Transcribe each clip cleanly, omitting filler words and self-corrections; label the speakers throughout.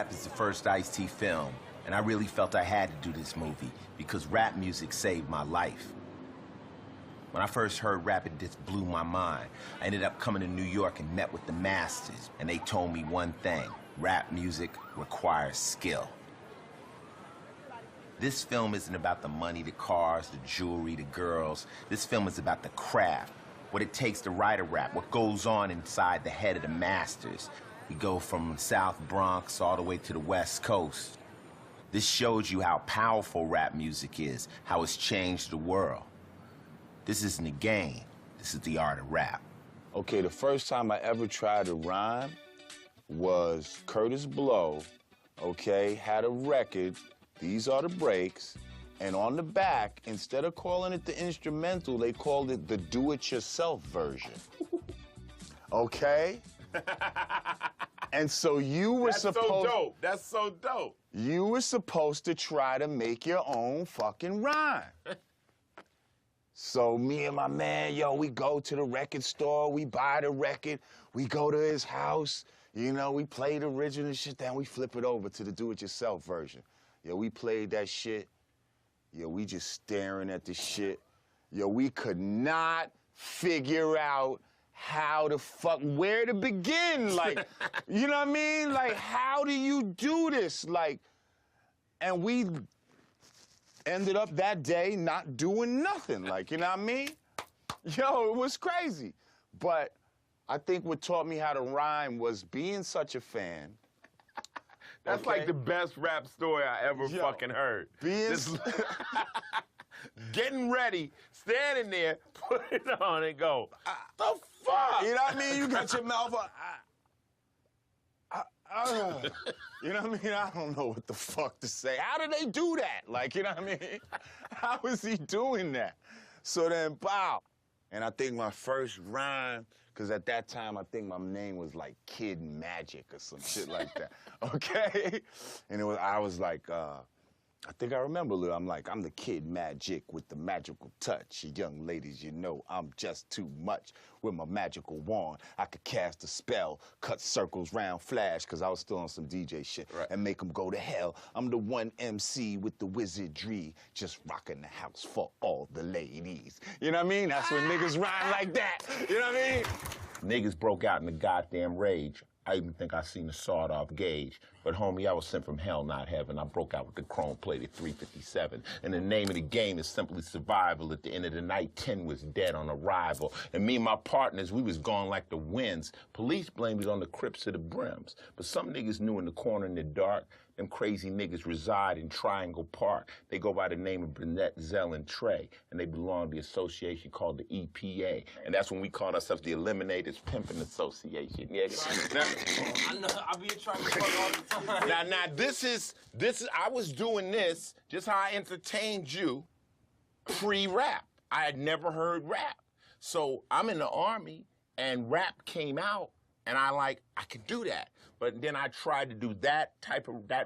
Speaker 1: Rap is the first Ice-T film, and I really felt I had to do this movie because rap music saved my life. When I first heard rap, it just blew my mind. I ended up coming to New York and met with the masters, and they told me one thing: rap music requires skill. This film isn't about the money, the cars, the jewelry, the girls. This film is about the craft, what it takes to write a rap, what goes on inside the head of the masters. We go from South Bronx all the way to the West Coast. This shows you how powerful rap music is, how it's changed the world. This isn't a game. This is the art of rap.
Speaker 2: Okay, the first time I ever tried to rhyme was Curtis Blow, okay, had a record, These Are the Breaks, and on the back, instead of calling it the instrumental, they called it the do-it-yourself version. Okay? And so you were supposed...
Speaker 3: That's so dope. That's so dope.
Speaker 2: You were supposed to try to make your own fucking rhyme. So me and my man, yo, we go to the record store, we buy the record, we go to his house, you know, we play the original shit, then we flip it over to the do-it-yourself version. Yo, we played that shit. Yo, we just staring at the shit. Yo, we could not figure out how to where to begin. Like, you know what I mean? Like, how do you do this? Like, and we ended up that day not doing nothing. Like, you know what I mean? Yo, it was crazy. But I think what taught me how to rhyme was being such a fan.
Speaker 3: That's
Speaker 2: okay?
Speaker 3: like the best rap story I ever fucking heard. Getting ready, standing there, put it on and go, the fuck?
Speaker 2: You know what I mean? You got your mouth on. You know what I mean? I don't know what the fuck to say. How did they do that? Like, you know what I mean? How is he doing that? So then, pow. And I think my first rhyme, because at that time, I think my name was like Kid Magic or some shit like that, okay? And I was like, I think I remember a little. I'm like, I'm the Kid Magic with the magical touch. Young ladies, you know I'm just too much. With my magical wand, I could cast a spell, cut circles round flash, because I was still on some DJ shit, right, and make them go to hell. I'm the one MC with the wizardry, just rocking the house for all the ladies. You know what I mean? That's when niggas rhyme like that. You know what I mean?
Speaker 1: Niggas broke out in a goddamn rage. I even think I seen a sawed-off gauge. But, homie, I was sent from hell, not heaven. I broke out with the chrome-plated 357. And the name of the game is simply survival. At the end of the night, 10 was dead on arrival. And me and my partners, we was gone like the winds. Police blamed it on the Crips of the Brims. But some niggas knew in the corner in the dark, them crazy niggas reside in Triangle Park. They go by the name of Burnett, Zell, and Trey. And they belong to the association called the EPA. And that's when we called ourselves the Eliminators Pimpin' Association. Yeah.
Speaker 4: I know, I be trying to fuck all the time.
Speaker 1: Now, this is, I was doing this, just how I entertained you, pre-rap. I had never heard rap. So I'm in the Army, and rap came out, and I could do that. But then I tried to do that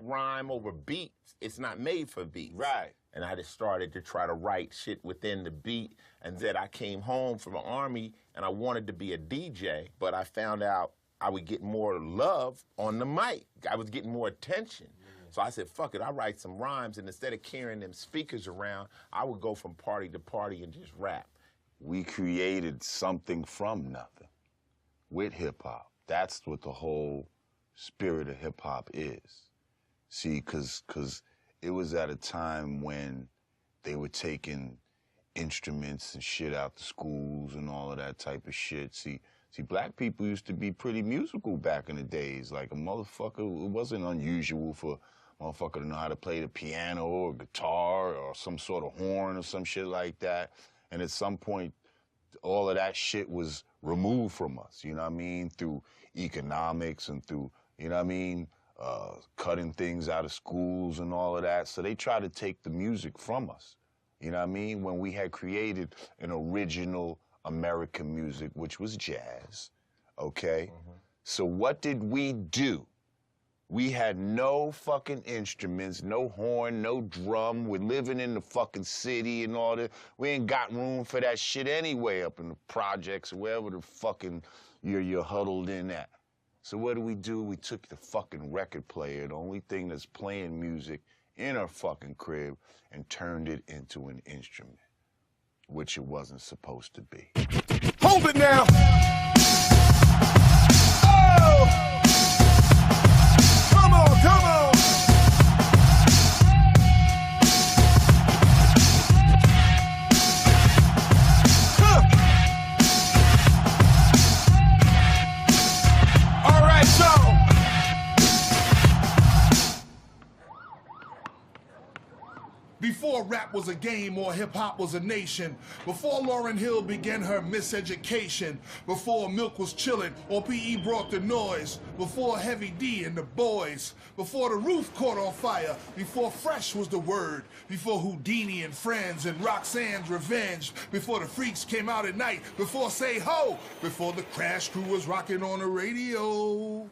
Speaker 1: rhyme over beats. It's not made for beats.
Speaker 2: Right.
Speaker 1: And I just started to try to write shit within the beat. And then I came home from the Army, and I wanted to be a DJ, but I found out I would get more love on the mic. I was getting more attention. So I said, fuck it, I'll write some rhymes, and instead of carrying them speakers around, I would go from party to party and just rap.
Speaker 2: We created something from nothing with hip-hop. That's what the whole spirit of hip-hop is. See, because it was at a time when they were taking instruments and shit out the schools and all of that type of shit. See, black people used to be pretty musical back in the days. Like a motherfucker, it wasn't unusual for a motherfucker to know how to play the piano or guitar or some sort of horn or some shit like that. And at some point, all of that shit was removed from us, you know what I mean? Through economics and through, you know what I mean? Cutting things out of schools and all of that. So they tried to take the music from us, you know what I mean? When we had created an original American music, which was jazz, okay? So what did we do? We had no fucking instruments, no horn, no drum. We're living in the fucking city and all that. We ain't got room for that shit anyway up in the projects or wherever the fucking you're huddled in at. So what do? We took the fucking record player, the only thing that's playing music in our fucking crib, and turned it into an instrument, which it wasn't supposed to be.
Speaker 5: Hold it now! Come on, come on! Huh. All right, so before rap was a game or hip-hop was a nation, before Lauryn Hill began her miseducation, before Milk was chillin' or P.E. brought the noise, before Heavy D and the boys, before the roof caught on fire, before Fresh was the word, before Houdini and Friends and Roxanne's Revenge, before the Freaks came out at night, before Say Ho, before the Crash Crew was rocking on the radio.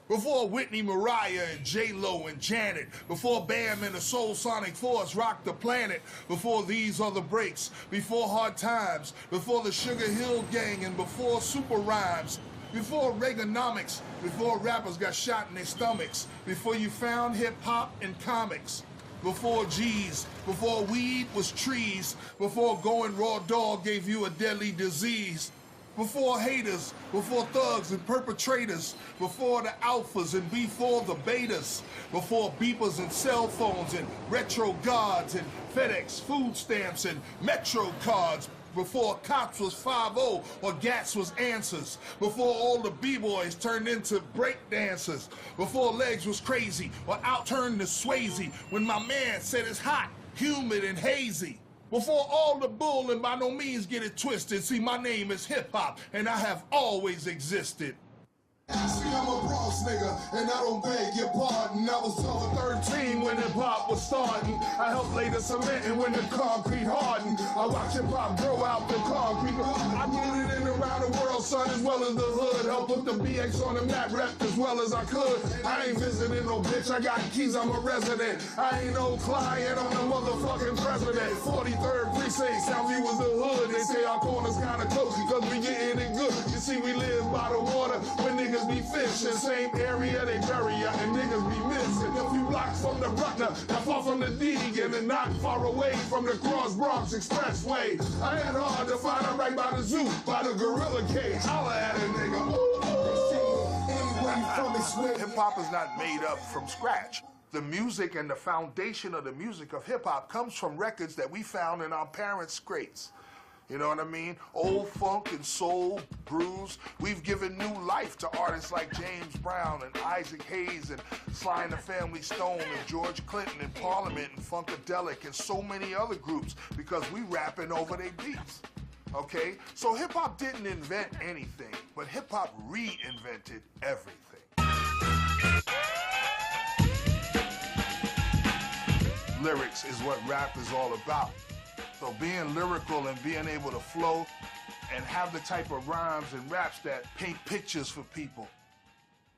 Speaker 5: Before Whitney, Mariah, and J-Lo and Janet, before Bam and the Soul Sonic Force rocked the planet, before These Are the Breaks, before Hard Times, before the Sugar Hill Gang, and before Super Rhymes, before Reaganomics, before rappers got shot in their stomachs, before you found hip-hop and comics, before G's, before weed was trees, before going raw dog gave you a deadly disease, before haters, before thugs and perpetrators, before the alphas and before the betas, before beepers and cell phones and retro gods and FedEx food stamps and Metro cards, before cops was 5-0 or Gats was answers, before all the b-boys turned into break dancers, before legs was crazy or outturned to Swayze, when my man said it's hot, humid and hazy. Before all the bull, and by no means get it twisted. See, my name is Hip Hop, and I have always existed. See, I'm a Bronx nigga, and I don't beg your pardon. I was over 13 when hip-hop was starting. I helped lay the cement and when the concrete hardened. I watched hip-hop grow out the concrete. I did it in around the world, son, as well as the hood. Helped put the BX on the map, rep as well as I could. I ain't visiting no bitch, I got keys, I'm a resident. I ain't no client, I'm the motherfucking president. 43rd precinct, Southview was the hood. They say our corner's kinda close, because we getting it good. You see, we live by the water, when niggas be fishing, same area they bury ya, and niggas be missing. A few blocks from the Bruckner, not far from the Deegan, and not far away from the Cross Bronx Expressway. I had hard to find her right by the zoo, by the Gorilla Cage. Holla at a nigga. Hip hop is not made up from scratch. The music and the foundation of the music of hip hop comes from records that we found in our parents' crates. You know what I mean? Old funk and soul, blues. We've given new life to artists like James Brown and Isaac Hayes and Sly and the Family Stone and George Clinton and Parliament and Funkadelic and so many other groups because we rapping over their beats. Okay? So hip-hop didn't invent anything, but hip-hop reinvented everything. Lyrics is what rap is all about. So being lyrical and being able to flow and have the type of rhymes and raps that paint pictures for people.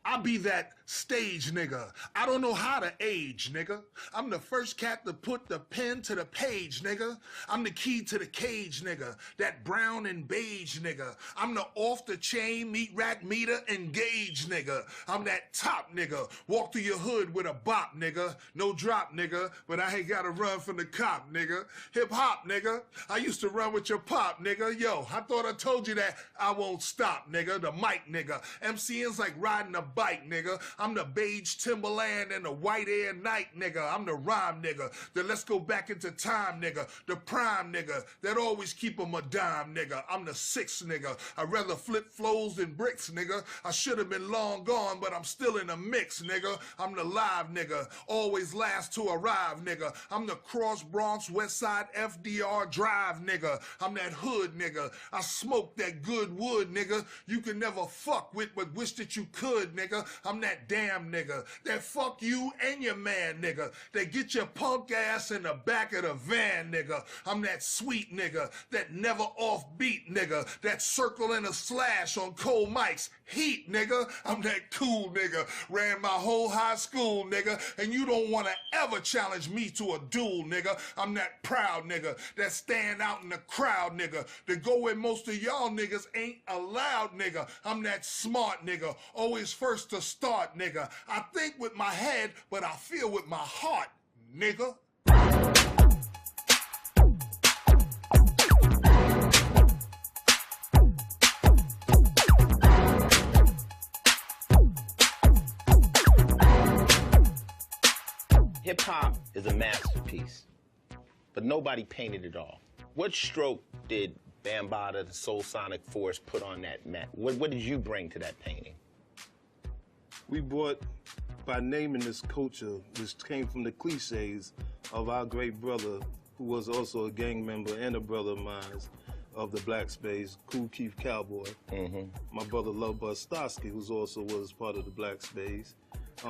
Speaker 5: I be that stage nigga. I don't know how to age, nigga. I'm the first cat to put the pen to the page, nigga. I'm the key to the cage, nigga. That brown and beige, nigga. I'm the off-the-chain, meat rack meter, engage, nigga. I'm that top nigga. Walk through your hood with a bop, nigga. No drop, nigga, but I ain't gotta run from the cop, nigga. Hip-hop, nigga. I used to run with your pop, nigga. Yo, I thought I told you that I won't stop, nigga. The mic, nigga. MCN's like riding a bike, nigga. I'm the beige Timberland and the white air night, nigga. I'm the rhyme, nigga. The let's go back into time, nigga. The prime, nigga. That always keep 'em a dime, nigga. I'm the sixth, nigga. I'd rather flip flows than bricks, nigga. I should have been long gone, but I'm still in the mix, nigga. I'm the live, nigga. Always last to arrive, nigga. I'm the Cross Bronx West Side FDR Drive, nigga. I'm that hood, nigga. I smoke that good wood, nigga. You can never fuck with, but wish that you could, nigga. I'm that that damn nigga, that fuck you and your man nigga, that get your punk ass in the back of the van nigga. I'm that sweet nigga, that never offbeat nigga, that circle and a slash on cold mics, heat nigga. I'm that cool nigga, ran my whole high school nigga, and you don't wanna ever challenge me to a duel nigga. I'm that proud nigga, that stand out in the crowd nigga, that go where most of y'all niggas ain't allowed nigga. I'm that smart nigga, always first to start nigga. I think with my head, but I feel with my heart, nigga.
Speaker 1: Hip-hop is a masterpiece, but nobody painted it all. What stroke did Bambaataa, the Soul Sonic Force, put on that mat? What did you bring to that painting?
Speaker 6: We brought, by naming this culture, which came from the cliches of our great brother, who was also a gang member and a brother of mine, of the black space, Kool Keith Cowboy. My brother Love Buzz Starsky, who also was part of the black space.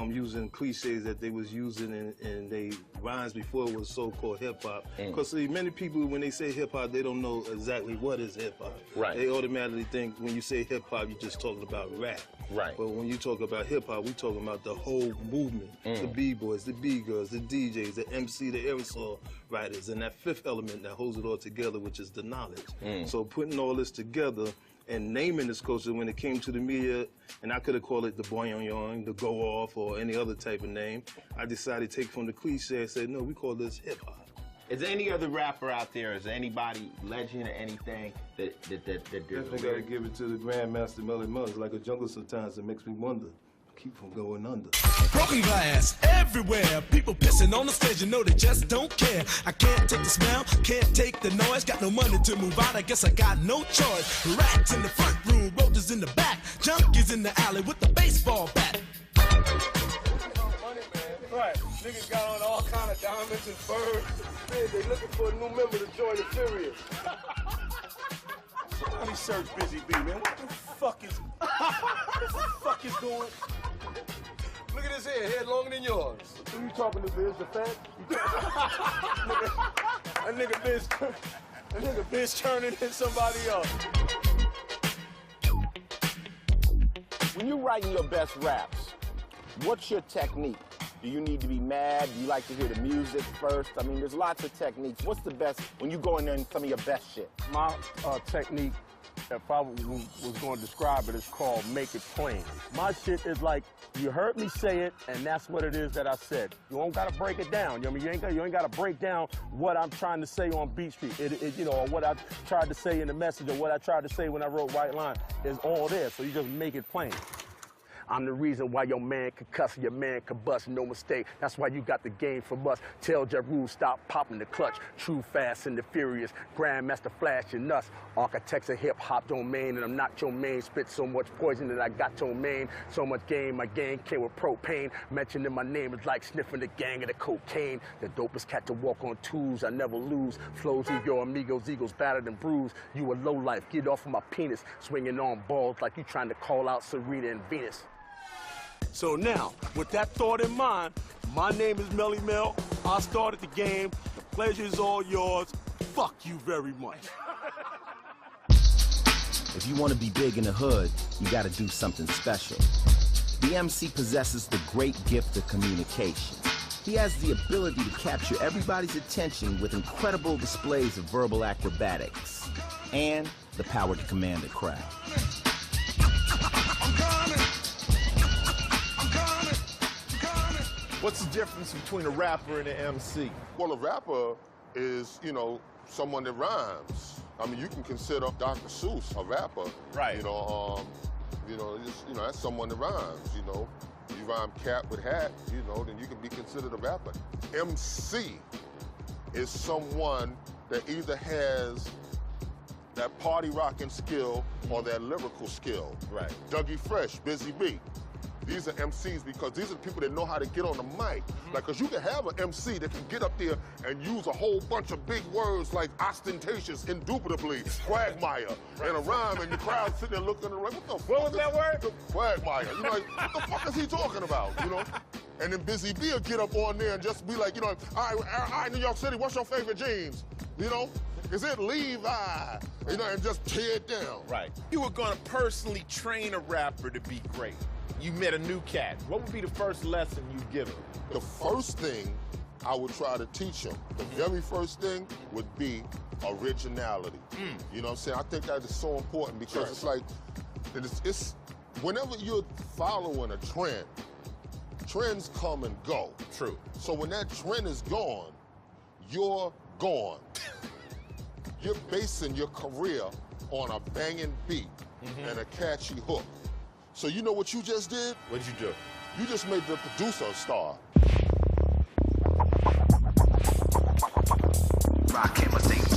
Speaker 6: Using cliches that they was using in they rhymes before it was so-called hip-hop. Because see, many people, when they say hip-hop, they don't know exactly what is hip-hop.
Speaker 1: Right.
Speaker 6: They automatically think when you say hip-hop, you're just talking about rap.
Speaker 1: Right.
Speaker 6: But when you talk about hip-hop, we talking about the whole movement. The B-boys, the B-girls, the DJs, the MC, the aerosol writers, and that fifth element that holds it all together, which is the knowledge. So putting all this together and naming this culture when it came to the media, and I could have called it the boing, the go off, or any other type of name, I decided to take from the cliche and say, no, we call this hip hop.
Speaker 1: Is there any other rapper out there, is there anybody, legend or anything that
Speaker 6: Definitely gotta give it to the Grandmaster Melly Mel. It's like a jungle sometimes, it makes me wonder. Keep from going under.
Speaker 7: Broken glass everywhere. People pissing on the stage, you know they just don't care. I can't take the smell, can't take the noise. Got no money to move out, I guess I got no choice. Rats in the front room, roaches in the back. Junkies in the alley with the baseball bat.
Speaker 8: Money, man. Right. Niggas got on all kind of diamonds and furs. Man, they looking for a new member to join the Furious. Somebody search Busy B, man. What the fuck is going? Look at his head longer than yours. Who you talking to, Biz? The fat? That nigga Biz turning in somebody else.
Speaker 3: When you're writing your best raps, what's your technique? Do you need to be mad? Do you like to hear the music first? I mean, there's lots of techniques. What's the best when you go in there and some of your best shit?
Speaker 8: My technique, if I was going to describe it, is called make it plain. My shit is like, you heard me say it, and that's what it is that I said. You don't gotta break it down. You know what I mean? You ain't gotta break down what I'm trying to say on Beat Street. You know, or what I tried to say in the message, or what I tried to say when I wrote Right Line is all there. So you just make it plain. I'm the reason why your man could cuss, your man could bust, no mistake. That's why you got the game from us. Tell Ja Rule, stop popping the clutch. True, fast, and the furious. Grandmaster Flash and us. Architects of hip-hop domain, and I'm not your main. Spit so much poison that I got your main. So much game, my gang came with propane. Mentioning my name is like sniffing the gang of the cocaine. The dopest cat to walk on twos, I never lose. Flows of your amigos, egos battered and bruised. You a lowlife, get off of my penis. Swinging on balls like you trying to call out Serena and Venus. So now, with that thought in mind, my name is Melly Mel. I started the game. The pleasure is all yours. Fuck you very much.
Speaker 9: If you want to be big in the hood, you got to do something special. The MC possesses the great gift of communication. He has the ability to capture everybody's attention with incredible displays of verbal acrobatics and the power to command a crowd.
Speaker 3: What's the difference between a rapper and an MC?
Speaker 10: Well, a rapper is, you know, someone that rhymes. I mean, you can consider Dr. Seuss a rapper.
Speaker 3: Right.
Speaker 10: You know, that's someone that rhymes, you know. You rhyme cat with hat, you know, then you can be considered a rapper. MC is someone that either has that party rocking skill or that lyrical skill.
Speaker 3: Right.
Speaker 10: Dougie Fresh, Busy B. These are MCs because these are the people that know how to get on the mic. Like, cause you can have an MC that can get up there and use a whole bunch of big words like ostentatious, indubitably, quagmire, and a rhyme, and the crowd sitting there looking around, what the fuck?
Speaker 3: What was that word?
Speaker 10: Quagmire. You know, like, what the fuck is he talking about, you know? And then Busy B will get up on there and just be like, you know, all right, New York City, what's your favorite jeans? You know? Is it Levi? You know, and just tear it down.
Speaker 3: Right. You were gonna personally train a rapper to be great. You met a new cat. What would be the first lesson you give him?
Speaker 10: The first thing I would try to teach him, the very first thing would be originality. You know what I'm saying? I think that is so important because it's like, it's whenever you're following a trend, trends come and go.
Speaker 3: True.
Speaker 10: So when that trend is gone, you're gone. You're basing your career on a banging beat and a catchy hook. So you know what you just did?
Speaker 3: What'd you do?
Speaker 10: You just made the producer a star.
Speaker 9: Rock imitate.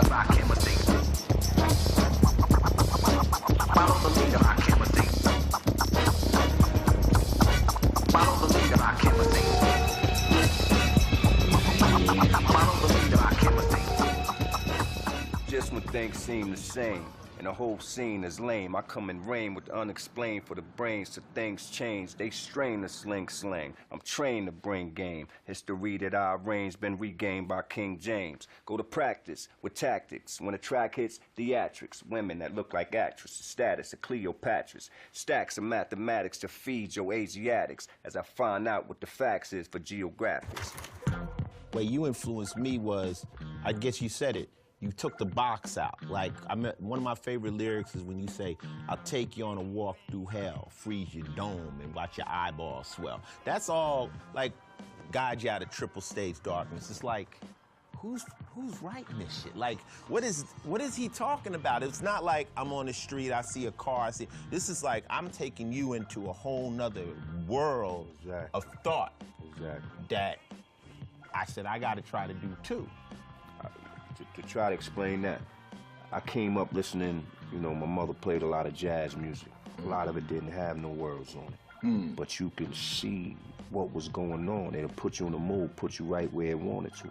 Speaker 9: Rock imitate. Follow the leader, rock imitate. Follow the leader, rock imitate. Follow the leader, rock imitate. Just when things seem the same and the whole scene is lame, I come and reign with the unexplained for the brains till things change. They strain the slang. I'm trained to bring game. History that I arrange been regained by King James. Go to practice with tactics. When a track hits, theatrics. Women that look like actresses. Status of Cleopatra's. Stacks of mathematics to feed your Asiatics. As I find out what the facts is for geographics.
Speaker 1: Way you influenced me was, I guess you said it, you took the box out. Like, one of my favorite lyrics is when you say, I'll take you on a walk through hell, freeze your dome, and watch your eyeballs swell. That's all, like, guide you out of triple stage darkness. It's like, who's writing this shit? Like, what is he talking about? It's not like I'm on the street, I see a car, this is like, I'm taking you into a whole nother world of thought that I said I gotta try to do too.
Speaker 11: To try to explain that, I came up listening, you know, my mother played a lot of jazz music. A lot of it didn't have no words on it. But you could see what was going on. It'll put you in the mood, put you right where it wanted to.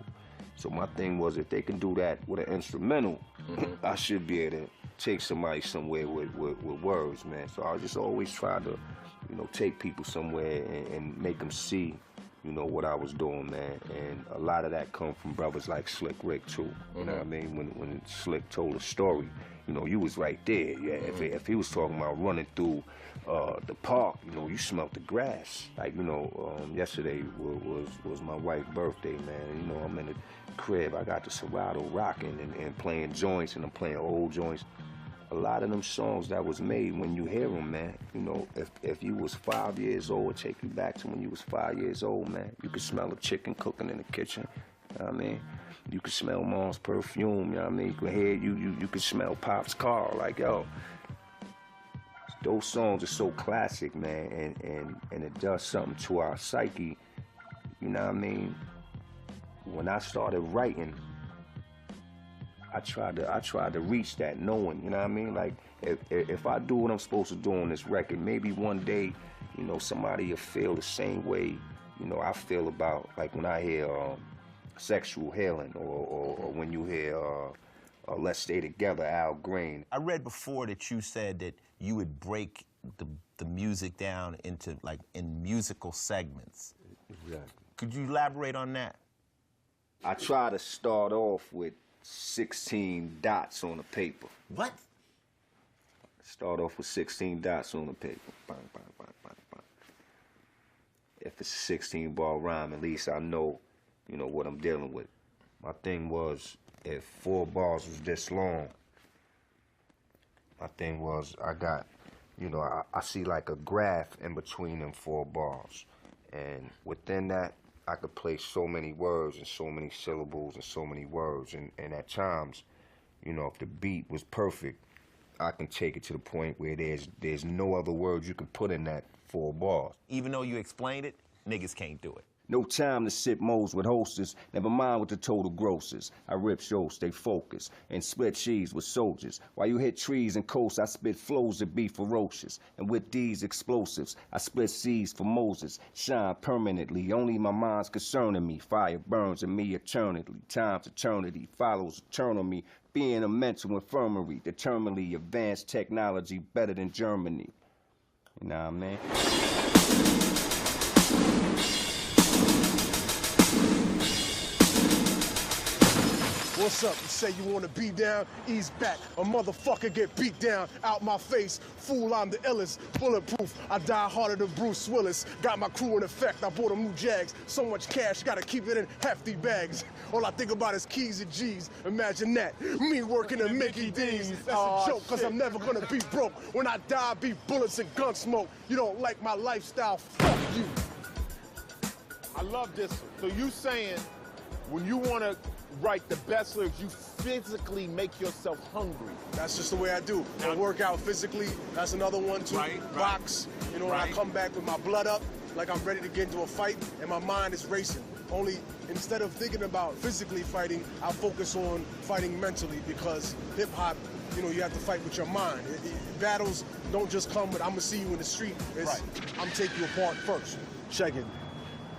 Speaker 11: So my thing was, if they can do that with an instrumental, I should be able to take somebody somewhere with words, man. So I just always try to, you know, take people somewhere and make them see, you know, what I was doing, man. And a lot of that come from brothers like Slick Rick, too. You know what I mean? When Slick told a story, you know, you was right there. Yeah, if he was talking about running through the park, you know, you smelled the grass. Like, you know, yesterday was my wife's birthday, man. You know, I'm in the crib. I got the Serato rocking and playing joints, and I'm playing old joints. A lot of them songs that was made, when you hear them, man, you know, if you was 5 years old, it take you back to when you was 5 years old, man. You could smell the chicken cooking in the kitchen, you know what I mean? You could smell Mom's perfume, you know what I mean? You could hear, you could smell Pop's car, like, yo. Those songs are so classic, man, and it does something to our psyche, you know what I mean? When I started writing, I tried to reach that knowing, you know what I mean? Like, if I do what I'm supposed to do on this record, maybe one day, you know, somebody will feel the same way, you know, I feel about, like, when I hear Sexual Healing, or when you hear Let's Stay Together, Al Green.
Speaker 1: I read before that you said that you would break the music down into, like, in musical segments.
Speaker 11: Exactly.
Speaker 1: Could you elaborate on that?
Speaker 11: I try to start off with 16 dots on the paper.
Speaker 1: What?
Speaker 11: Start off with 16 dots on the paper. Bang, bang, bang, bang, bang. If it's a 16-bar rhyme, at least I know, you know, what I'm dealing with. My thing was, if 4 bars was this long, my thing was, I got, you know, I see like a graph in between them 4 bars. And within that, I could place so many words and so many syllables and so many words. And at times, you know, if the beat was perfect, I can take it to the point where there's no other words you can put in that 4 bars.
Speaker 1: Even though you explained it, niggas can't do it.
Speaker 11: No time to sip moles with hostess, never mind with the total grosses. I rip shows, stay focused, and split cheese with soldiers. While you hit trees and coasts, I spit flows that be ferocious. And with these explosives, I split seas for Moses. Shine permanently, only my mind's concerning me. Fire burns in me eternally, time's eternity follows eternal me. Being a mental infirmary, determinedly advanced technology better than Germany. You know what I mean?
Speaker 12: What's up? You say you wanna be down? Ease back. A motherfucker get beat down out my face. Fool, I'm the illest. Bulletproof. I die harder than Bruce Willis. Got my crew in effect. I bought them new Jags. So much cash, gotta keep it in hefty bags. All I think about is keys and G's. Imagine that. Me working at Mickey D's. That's a joke, cause I'm never gonna be broke. When I die, I be bullets and gun smoke. You don't like my lifestyle? Fuck you.
Speaker 3: I love this one. So you saying when you wanna write the best lyrics, you physically make yourself hungry.
Speaker 12: That's just the way I do. I work out physically. That's another one too. Box. You know, when I come back with my blood up, like I'm ready to get into a fight, and my mind is racing. Only instead of thinking about physically fighting, I focus on fighting mentally, because hip hop, you know, you have to fight with your mind. Battles don't just come with, I'm gonna see you in the street. It's, I'm taking you apart first. Check it.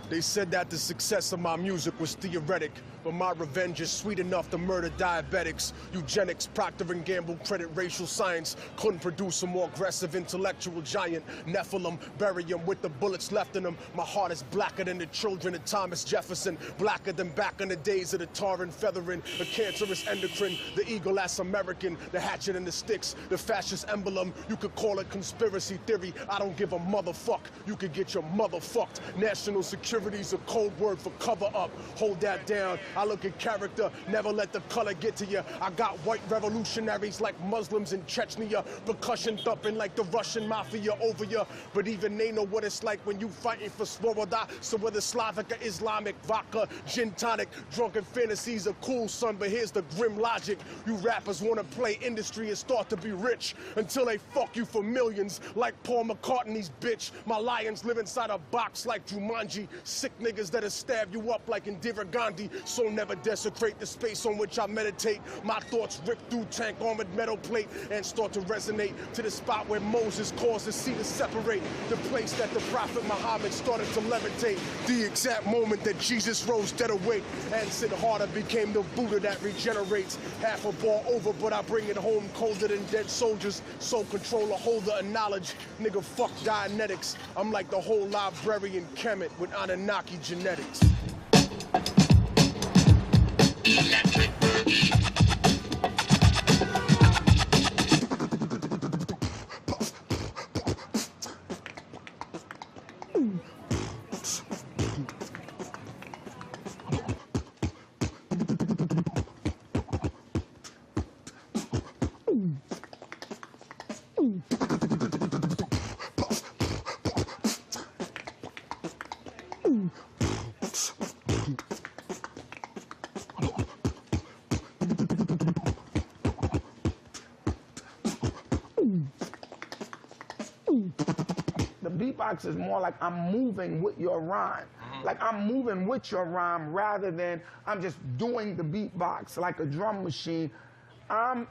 Speaker 12: They said that the success of my music was theoretic, but my revenge is sweet enough to murder diabetics. Eugenics, Procter & Gamble, credit racial science couldn't produce a more aggressive intellectual giant. Nephilim, bury him with the bullets left in him. My heart is blacker than the children of Thomas Jefferson, blacker than back in the days of the tar and feathering, the cancerous endocrine, the eagle ass American, the hatchet and the sticks, the fascist emblem. You could call it conspiracy theory. I don't give a motherfuck. You could get your motherfucked. National security's a code word for cover up. Hold that down. I look at character, never let the color get to you. I got white revolutionaries like Muslims in Chechnya, percussion thumping like the Russian mafia over you. But even they know what it's like when you fighting for Svoboda. So whether Slavic or Islamic, vodka, gin tonic, drunken fantasies are cool, son, but here's the grim logic. You rappers wanna play industry and start to be rich until they fuck you for millions like Paul McCartney's bitch. My lions live inside a box like Jumanji. Sick niggas that'll stab you up like Indira Gandhi. So never desecrate the space on which I meditate. My thoughts rip through tank armored metal plate and start to resonate to the spot where Moses caused the sea to separate. The place that the prophet Muhammad started to levitate. The exact moment that Jesus rose dead awake and Sid Harder became the Buddha that regenerates. Half a ball over, but I bring it home colder than dead soldiers. Soul controller, holder of knowledge. Nigga, fuck Dianetics. I'm like the whole librarian Kemet with Anunnaki genetics.
Speaker 13: Beatbox is more like I'm moving with your rhyme. Like I'm moving with your rhyme rather than I'm just doing the beatbox like a drum machine. I'm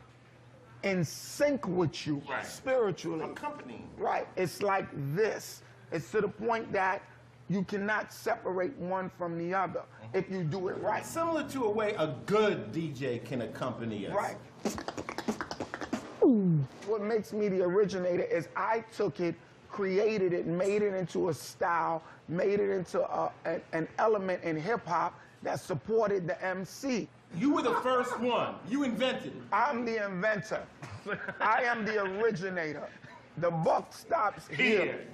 Speaker 13: in sync with you spiritually.
Speaker 3: Accompanying.
Speaker 13: Right. It's like this. It's to the point that you cannot separate one from the other if you do it right.
Speaker 1: Similar to a way a good DJ can accompany us.
Speaker 13: Right. What makes me the originator is I took it, created it, made it into a style, made it into an element in hip-hop that supported the MC.
Speaker 1: You were the first one. You invented it.
Speaker 13: I'm the inventor. I am the originator. The buck stops here.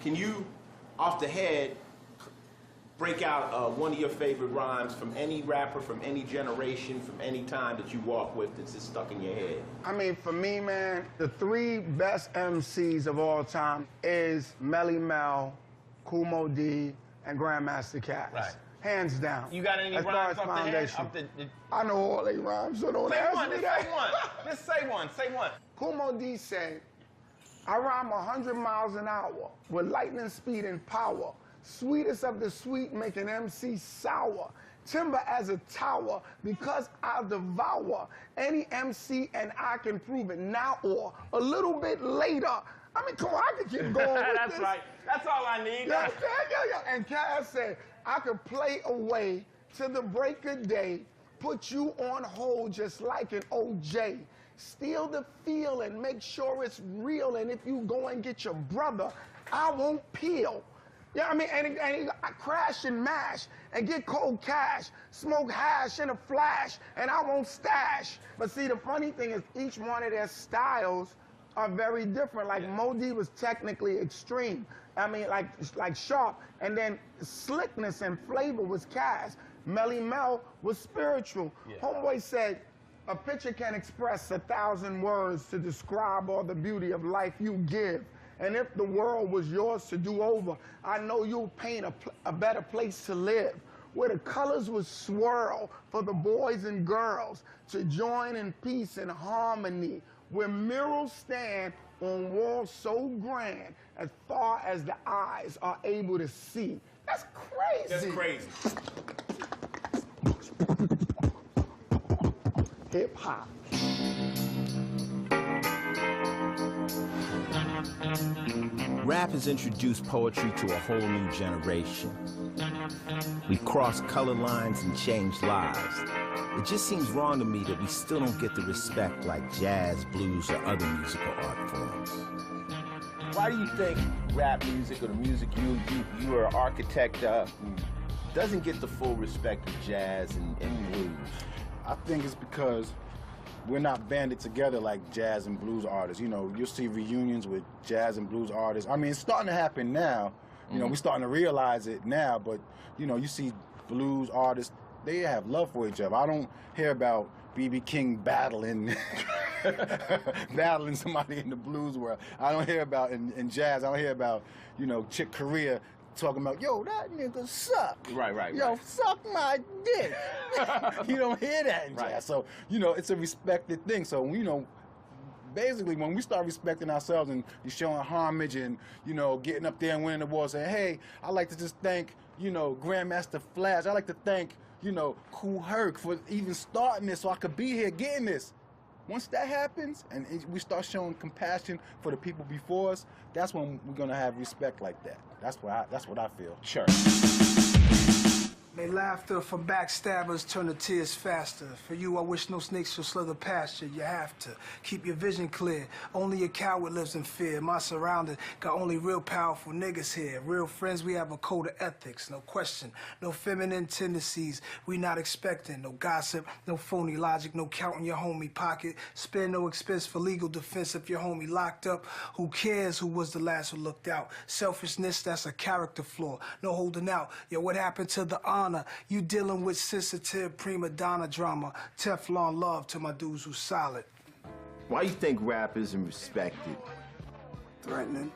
Speaker 1: Can you, off the head, break out one of your favorite rhymes from any rapper, from any generation, from any time that you walk with that's just stuck in your head?
Speaker 13: I mean, for me, man, the three best MCs of all time is Melly Mel, Kumo D, and Grandmaster Cass.
Speaker 3: Right.
Speaker 13: Hands down.
Speaker 3: You got any rhymes off the head?
Speaker 13: I know all they rhymes, so don't ask me that.
Speaker 3: Say one. Just say one. Say one.
Speaker 13: Kumo D said, I rhyme 100 miles an hour with lightning speed and power. Sweetest of the sweet make an MC sour. Timber as a tower, because I'll devour any MC and I can prove it now or a little bit later. I mean, come on, I can keep going with
Speaker 3: That's
Speaker 13: this.
Speaker 3: right. That's all I need.
Speaker 13: Yeah. And Cass said, I could play away till the break of day, put you on hold just like an OJ. Steal the feel and make sure it's real, and if you go and get your brother, I won't peel. Yeah, I mean, and I crash and mash and get cold cash, smoke hash in a flash, and I won't stash. But see, the funny thing is each one of their styles are very different. Like Modi was technically extreme. I mean, like sharp, and then slickness and flavor was Cash. Melly Mel was spiritual. Yeah. Homeboy said, a picture can express 1,000 words to describe all the beauty of life you give. And if the world was yours to do over, I know you'll paint a better place to live, where the colors would swirl for the boys and girls to join in peace and harmony, where murals stand on walls so grand as far as the eyes are able to see. That's crazy.
Speaker 3: That's crazy.
Speaker 13: Hip hop.
Speaker 9: Rap has introduced poetry to a whole new generation. We've crossed color lines and changed lives. It just seems wrong to me that we still don't get the respect like jazz, blues, or other musical art forms.
Speaker 3: Why do you think rap music or the music you are an architect of doesn't get the full respect of jazz and blues?
Speaker 14: I think it's because we're not banded together like jazz and blues artists. You know, you'll see reunions with jazz and blues artists. I mean, it's starting to happen now. You know, we're starting to realize it now, but, you know, you see blues artists, they have love for each other. I don't hear about B.B. King battling somebody in the blues world. I don't hear about, in jazz, I don't hear about, you know, Chick Corea talking about, yo, that nigga suck.
Speaker 3: Right.
Speaker 14: Yo, suck my dick. You don't hear that in jazz. So, you know, it's a respected thing. So, you know, basically when we start respecting ourselves and showing homage and, you know, getting up there and winning the awards, saying, hey, I'd like to just thank, you know, Grandmaster Flash. I'd like to thank, you know, Kool Herc for even starting this so I could be here getting this. Once that happens and we start showing compassion for the people before us, that's when we're gonna have respect like that. That's what I feel.
Speaker 3: Sure.
Speaker 15: May laughter from backstabbers turn to tears faster. For you, I wish no snakes should slither past you. You have to keep your vision clear. Only a coward lives in fear. My surroundings got only real powerful niggas here. Real friends, we have a code of ethics, no question. No feminine tendencies, we not expecting. No gossip, no phony logic, no counting your homie pocket. Spare no expense for legal defense if your homie locked up. Who cares who was the last who looked out? Selfishness, that's a character flaw. No holding out. Yo, what happened to the honor? You dealing with sensitive prima donna drama. Teflon love to my dudes who solid.
Speaker 9: Why you think rap isn't respected?
Speaker 15: Threatening.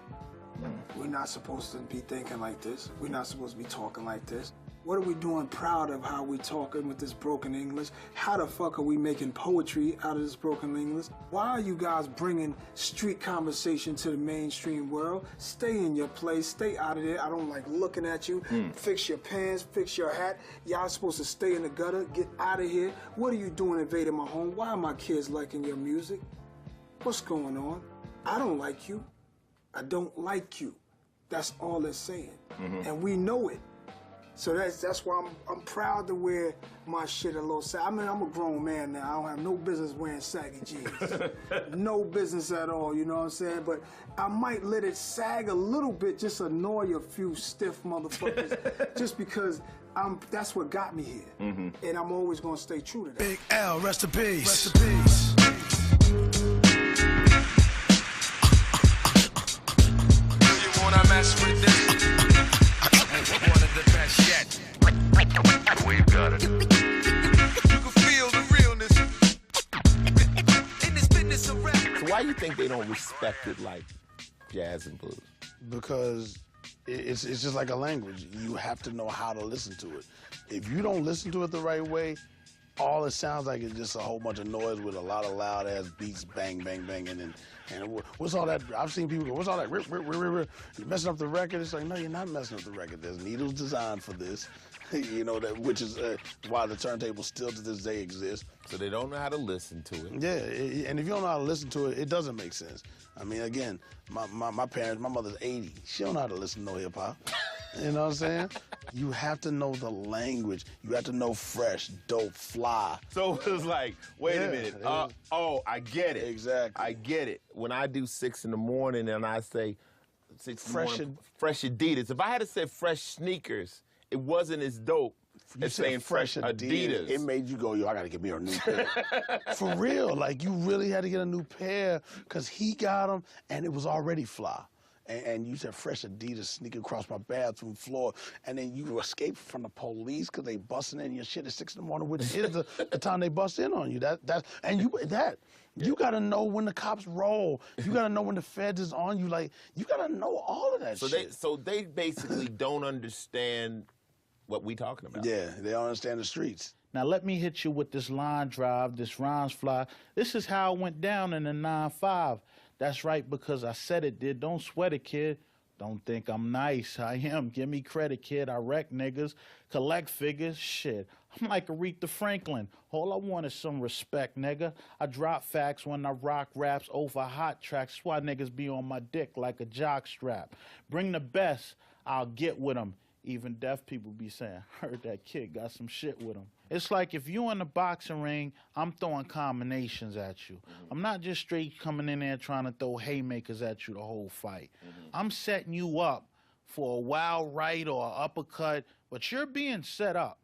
Speaker 15: We're not supposed to be thinking like this. We're not supposed to be talking like this. What are we doing proud of how we talking with this broken English? How the fuck are we making poetry out of this broken English? Why are you guys bringing street conversation to the mainstream world? Stay in your place, stay out of there. I don't like looking at you. Fix your pants, fix your hat. Y'all supposed to stay in the gutter, get out of here. What are you doing invading my home? Why are my kids liking your music? What's going on? I don't like you. I don't like you. That's all it's saying. And we know it. So that's why I'm proud to wear my shit a little sag. I mean, I'm a grown man now. I don't have no business wearing saggy jeans. No business at all, you know what I'm saying? But I might let it sag a little bit, just annoy a few stiff motherfuckers, just because that's what got me here. And I'm always gonna stay true to that.
Speaker 7: Big L, rest in peace. Rest in peace.
Speaker 16: You wanna mess with this? One of the best yet. We've got it. You can feel the realness in this business of rap.
Speaker 3: So why do you think they don't respect it like jazz and blues?
Speaker 17: Because it's just like a language. You have to know how to listen to it. If you don't listen to it the right way, all it sounds like is just a whole bunch of noise with a lot of loud ass beats, bang, bang, bang, and what's all that? I've seen people go, what's all that? Rip, rip, rip, rip, rip. You're messing up the record. It's like, no, you're not messing up the record. There's needles designed for this, you know, that which is why the turntable still to this day exists.
Speaker 1: So they don't know how to listen to it.
Speaker 17: Yeah, and if you don't know how to listen to it, it doesn't make sense. I mean, again, my parents, my mother's 80. She don't know how to listen to no hip hop. You know what I'm saying? You have to know the language. You have to know fresh, dope, fly.
Speaker 1: So it was like, wait a minute. Oh, I get it.
Speaker 17: Exactly.
Speaker 1: I get it. When I do 6 in the morning and I say 6 in the
Speaker 17: Fresh
Speaker 1: morning, fresh Adidas. If I had to say fresh sneakers, it wasn't as dope as saying fresh Adidas.
Speaker 17: It made you go, yo, I gotta get me a new pair. For real, like you really had to get a new pair because he got them and it was already fly. And you said fresh Adidas sneaking across my bathroom floor, and then you escape from the police because they busting in your shit at 6 in the morning, which is the time they bust in on you. You gotta know when the cops roll. You gotta know when the feds is on you. Like you gotta know all of that shit.
Speaker 1: So they basically don't understand what we talking about.
Speaker 17: Yeah, they don't understand the streets.
Speaker 18: Now let me hit you with this line drive, this rhymes fly. This is how it went down in the 9-5. That's right, because I said it did. Don't sweat it, kid. Don't think I'm nice. I am. Give me credit, kid. I wreck niggas, collect figures. Shit, I'm like Aretha Franklin. All I want is some respect, nigga. I drop facts when I rock raps over hot tracks. That's why niggas be on my dick like a jock strap. Bring the best, I'll get with them. Even deaf people be saying, heard that kid got some shit with him. It's like if you in the boxing ring, I'm throwing combinations at you. I'm not just straight coming in there trying to throw haymakers at you the whole fight. I'm setting you up for a wild right or an uppercut, but you're being set up.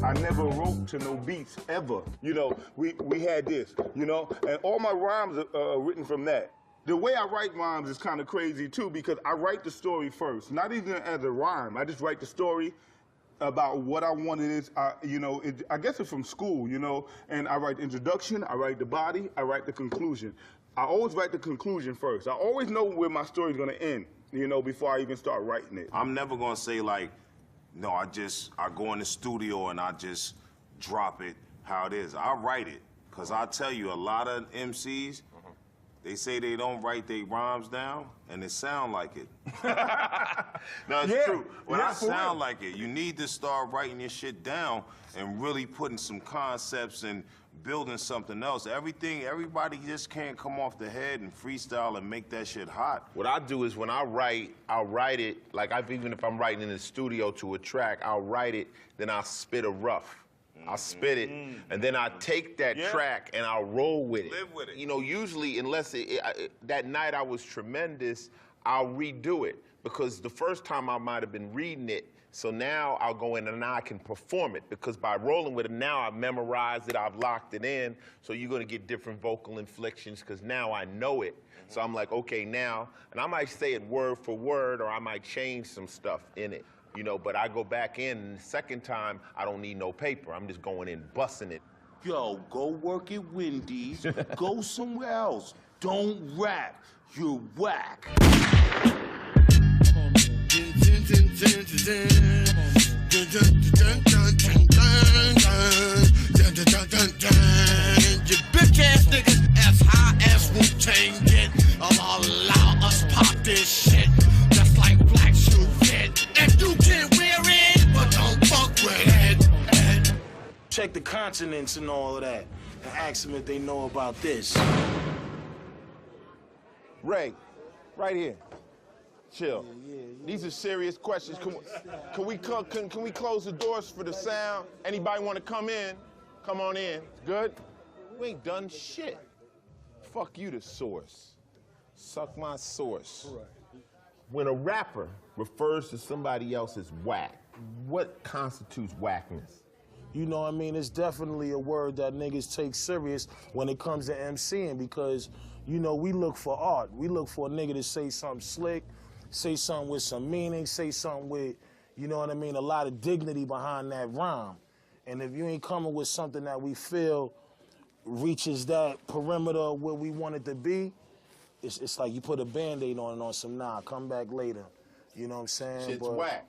Speaker 6: I never wrote to no beats ever. You know, we had this, you know, and all my rhymes are written from that. The way I write rhymes is kind of crazy too because I write the story first, not even as a rhyme. I just write the story about what I wanted is, you know, I guess it's from school, you know, and I write the introduction, I write the body, I write the conclusion. I always write the conclusion first. I always know where my story's gonna end, you know, before I even start writing it.
Speaker 11: I'm never gonna say like, no, I go in the studio and I just drop it how it is. I write it, because I tell you, a lot of MCs, they say they don't write their rhymes down, and it sound like it. No, it's true. When I sound like it, you need to start writing your shit down and really putting some concepts and building something else. Everybody just can't come off the head and freestyle and make that shit hot.
Speaker 1: What I do is when I write, I'll write it, like even if I'm writing in the studio to a track, I'll write it, then I'll spit a rough. I'll spit it, and then I take that track and I'll roll with it.
Speaker 11: Live with it.
Speaker 1: You know, usually, unless that night I was tremendous, I'll redo it. Because the first time I might have been reading it, so now I'll go in and now I can perform it. Because by rolling with it, now I've memorized it, I've locked it in, so you're gonna get different vocal inflections, because now I know it. So I'm like, okay, now, and I might say it word for word, or I might change some stuff in it. You know, but I go back in, and the second time, I don't need no paper. I'm just going in, busting it.
Speaker 19: Yo, go work at Wendy's. Go somewhere else. Don't rap. You're whack.
Speaker 7: You bitch ass niggas as high as Wu-Tang get. Allow us pop this shit. Just like black shoe fit. And you can wear it, but don't fuck with it.
Speaker 19: Check the consonants and all of that. And ask them if they know about this.
Speaker 3: Ray, right here. Chill. These are serious questions. Can we close the doors for the sound? Anybody want to come in? Come on in. Good? We ain't done shit. Fuck you, the source. Suck my source.
Speaker 1: When a rapper refers to somebody else as whack, what constitutes whackness?
Speaker 14: You know what I mean? It's definitely a word that niggas take serious when it comes to MCing because, you know, we look for art. We look for a nigga to say something slick,
Speaker 20: say something with some meaning, say something with, you know what I mean, a lot of dignity behind that rhyme. And if you ain't coming with something that we feel reaches that perimeter of where we want it to be, it's like you put a Band-Aid on it on some, nah, come back later. You know what I'm saying?
Speaker 1: Shit's whack.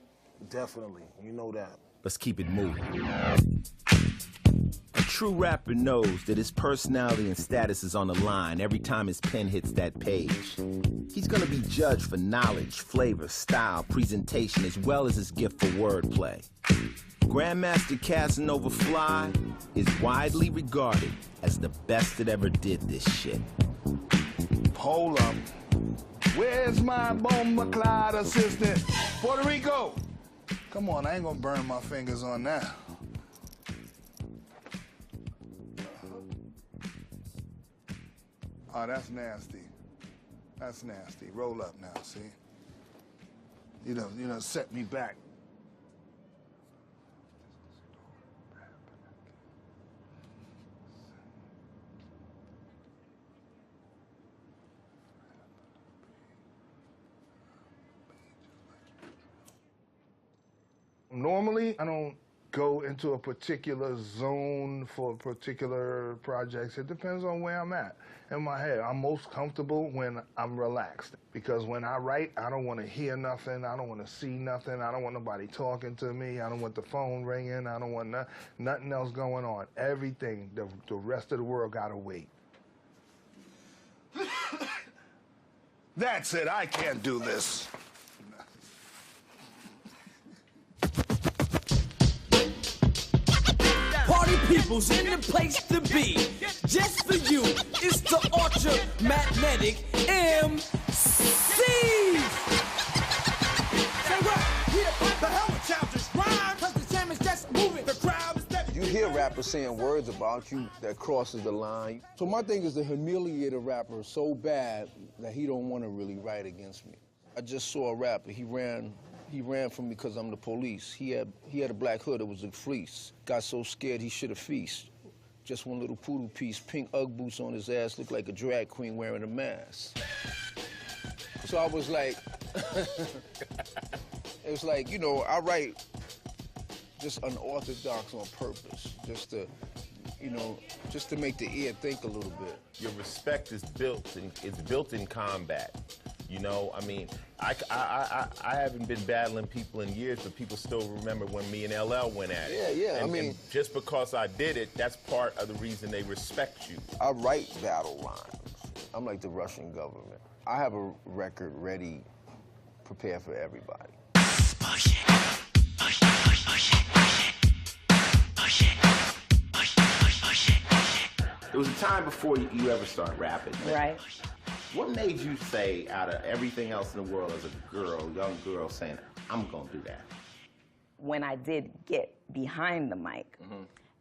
Speaker 20: Definitely, you know that.
Speaker 9: Let's keep it moving. A true rapper knows that his personality and status is on the line every time his pen hits that page. He's gonna be judged for knowledge, flavor, style, presentation, as well as his gift for wordplay. Grandmaster Casanova Fly is widely regarded as the best that ever did this shit.
Speaker 17: Hold up. Where's my Bomba Clyde assistant? Puerto Rico! Come on, I ain't gonna burn my fingers on that. Oh, that's nasty. That's nasty. Roll up now, see? You know, set me back. Normally, I don't go into a particular zone for particular projects. It depends on where I'm at in my head. I'm most comfortable when I'm relaxed, because when I write, I don't want to hear nothing. I don't want to see nothing. I don't want nobody talking to me. I don't want the phone ringing. I don't want nothing else going on. Everything, the rest of the world gotta wait. That's it. I can't do this.
Speaker 7: Party people's in the place to be. Just for you, it's the Ultra Magnetic MC. Say what? We the hell with childish rhyme, 'cause the jam is just moving. The crowd is stepping.
Speaker 21: You hear rappers saying words about you that crosses the line. So my thing is to humiliate a rapper so bad that he don't want to really write against me. I just saw a rapper. He ran from me because I'm the police. He had a black hood. It was a fleece. Got so scared he should have feast. Just one little poodle piece, pink Ugg boots on his ass, looked like a drag queen wearing a mask. So I was like, it was like, you know, I write just unorthodox on purpose, just to, you know, just to make the ear think a little bit.
Speaker 1: Your respect is built in combat. You know, I mean, I haven't been battling people in years, but people still remember when me and LL went at it.
Speaker 21: Yeah,
Speaker 1: and just because I did it, that's part of the reason they respect you.
Speaker 21: I write battle lines. I'm like the Russian government. I have a record ready, prepared for everybody.
Speaker 9: There was a time before you ever start rapping.
Speaker 22: Right.
Speaker 9: What made you say, out of everything else in the world, as a girl, young girl, saying, I'm gonna do that?
Speaker 22: When I did get behind the mic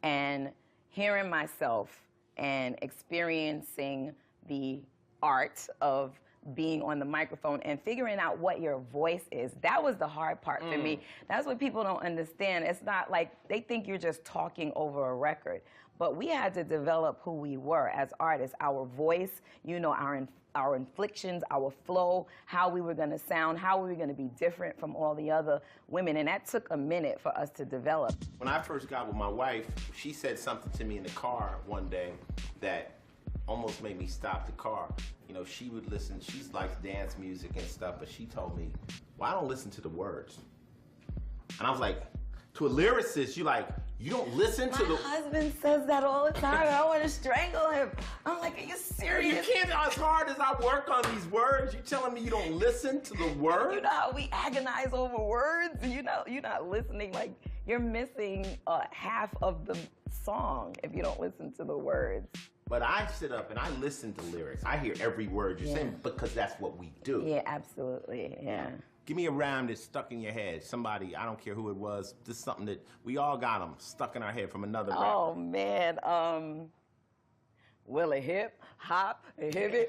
Speaker 22: and hearing myself and experiencing the art of being on the microphone and figuring out what your voice is, that was the hard part for me. That's what people don't understand. It's not like they think you're just talking over a record, but we had to develop who we were as artists, our voice, you know, our inflections, our flow, how we were gonna sound, how we were gonna be different from all the other women, and that took a minute for us to develop.
Speaker 9: When I first got with my wife, she said something to me in the car one day that almost made me stop the car. You know, she would listen, she likes dance music and stuff, but she told me, well, I don't listen to the words. And I was like, to a lyricist, you don't listen to the...
Speaker 22: My husband says that all the time. I want to strangle him. I'm like, are you serious?
Speaker 9: You can't, as hard as I work on these words, you telling me you don't listen to the words?
Speaker 22: You know how we agonize over words? You're not listening. Like, you're missing half of the song if you don't listen to the words.
Speaker 9: But I sit up and I listen to lyrics. I hear every word you're saying because that's what we do.
Speaker 22: Yeah, absolutely, yeah.
Speaker 9: Give me a rhyme that's stuck in your head. Somebody, I don't care who it was, just something that we all got them stuck in our head from another rapper.
Speaker 22: Oh, man. Well, a hip, hop, a hippie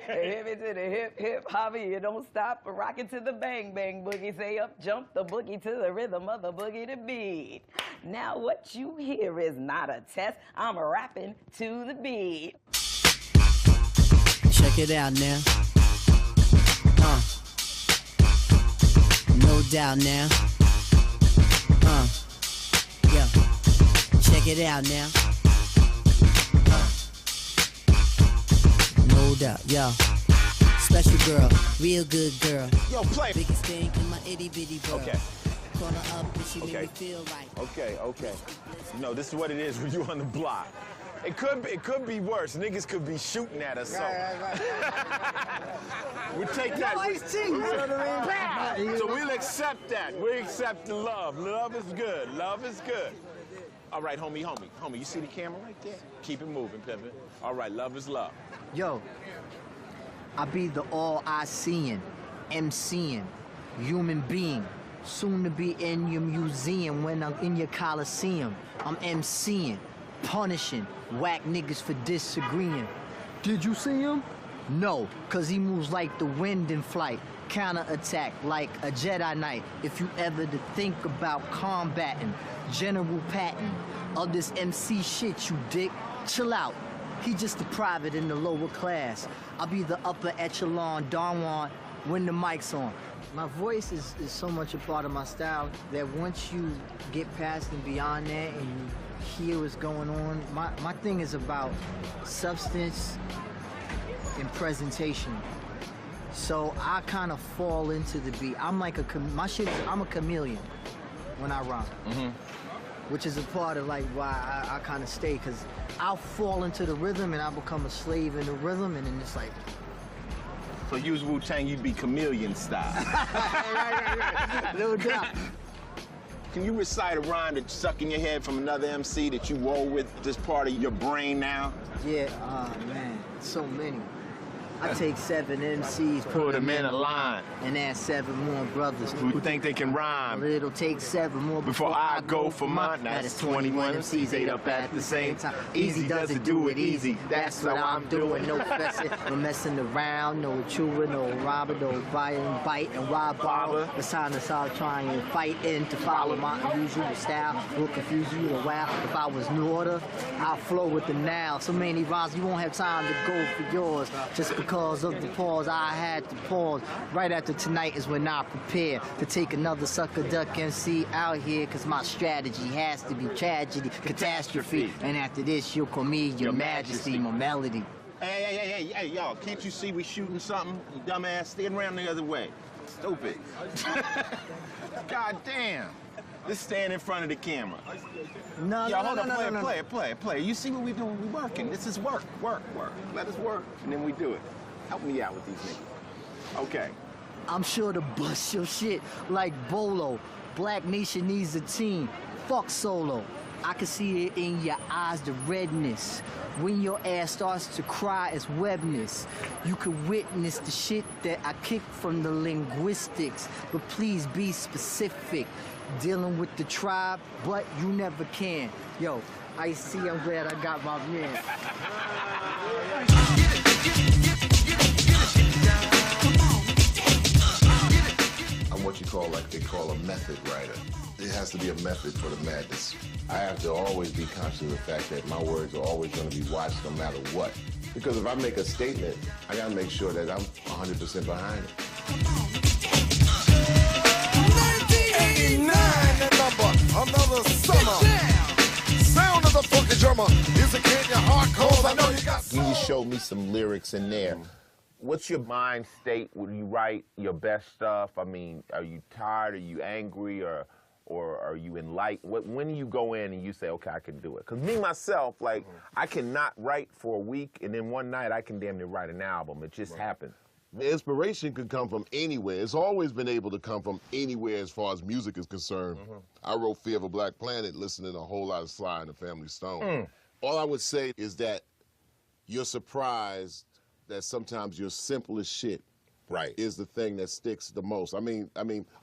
Speaker 22: to the hip, hip, hobby. You don't stop, rock it to the bang, bang, boogie. Say up, jump the boogie to the rhythm of the boogie to beat. Now what you hear is not a test. I'm rapping to the beat.
Speaker 23: Check it out now.
Speaker 2: it out now. Yeah. Check it out now. No doubt, yo. Special girl, real good girl.
Speaker 3: Yo, play.
Speaker 2: Biggest thing in my itty bitty world.
Speaker 3: Okay.
Speaker 2: Call her up and she make me feel right.
Speaker 3: Okay. You know, this is what it is when you on the block. It could be worse. Niggas could be shooting at us.
Speaker 2: Right.
Speaker 3: We take that. So we'll accept that. We accept the love. Love is good. Love is good. All right, homie. You see the camera right there? Keep it moving, Pimpin'. All right, love is love.
Speaker 4: Yo, I be the all-I-seeing, MCing, human being, soon to be in your museum when I'm in your coliseum. I'm MCing, punishing, whack niggas for disagreeing. Did you see him? No, cause he moves like the wind in flight, counter-attack like a Jedi Knight. If you ever to think about combating, General Patton of this MC shit, you dick, chill out. He just a private in the lower class. I'll be the upper echelon, Don Juan, when the mic's on. My voice is so much a part of my style that once you get past and beyond that and you hear what's going on, my thing is about substance and presentation. So I kind of fall into the beat. I'm like I'm a chameleon when I rhyme. Which is a part of like why I kind of stay, because I'll fall into the rhythm and I'll become a slave in the rhythm, and then it's like.
Speaker 3: So you was Wu-Tang, you'd be chameleon style.
Speaker 4: right. No doubt.
Speaker 3: Can you recite a rhyme that's stuck in your head from another MC that you roll with this part of your brain now?
Speaker 4: Yeah, man, so many. I take 7 MCs,
Speaker 3: put them in a line,
Speaker 4: and add 7 more brothers
Speaker 3: who think they can rhyme.
Speaker 4: Well, it'll take 7 more
Speaker 3: before I go for mine. That's 21 MCs ate up at the same time. Easy doesn't do it easy. That's what I'm doing.
Speaker 4: No fessing, no messing around, no chewing, no robbing, no bite and wild barber. It's time to start trying and fight in to follow my unusual style. Will confuse you a while. If I was new order, I'll flow with the now. So many rhymes, you won't have time to go for yours. Just because of the pause, I had to pause. Right after tonight is when I prepare to take another sucker duck MC out here, cause my strategy has to be tragedy, catastrophe. And after this, you'll call me your majesty, my melody.
Speaker 3: Hey, y'all, can't you see we shooting something? You dumbass, stand around the other way. Stupid. God damn. Just stand in front of the camera.
Speaker 4: No,
Speaker 3: play. You see what we doing? We working. This is work. Let us work, and then we do it. Help me out with these niggas. Okay.
Speaker 4: I'm sure to bust your shit like Bolo. Black Nation needs a team. Fuck Solo. I can see it in your eyes, the redness. When your ass starts to cry, it's webness. You can witness the shit that I kick from the linguistics. But please be specific. Dealing with the tribe, but you never can. Yo, I see, I'm glad I got my man.
Speaker 10: I'm what you call, like they call a method writer. It has to be a method for the madness. I have to always be conscious of the fact that my words are always going to be watched no matter what. Because if I make a statement, I got to make sure that I'm 100% behind it.
Speaker 23: 89, the number, another summer. Sound of the funky drummer is a Kenya hardcore. I know you got.
Speaker 1: You showed me some lyrics in there. What's your mind state when you write your best stuff? I mean, are you tired? Are you angry? Or are you enlightened? When do you go in and you say, okay, I can do it? Because me, myself, like, I cannot write for a week, and then one night I can damn near write an album. It just happens.
Speaker 10: The inspiration can come from anywhere. It's always been able to come from anywhere as far as music is concerned. I wrote Fear of a Black Planet listening to a whole lot of Sly and the Family Stone. All I would say is that you're surprised that sometimes your simplest shit is the thing that sticks the most. I mean,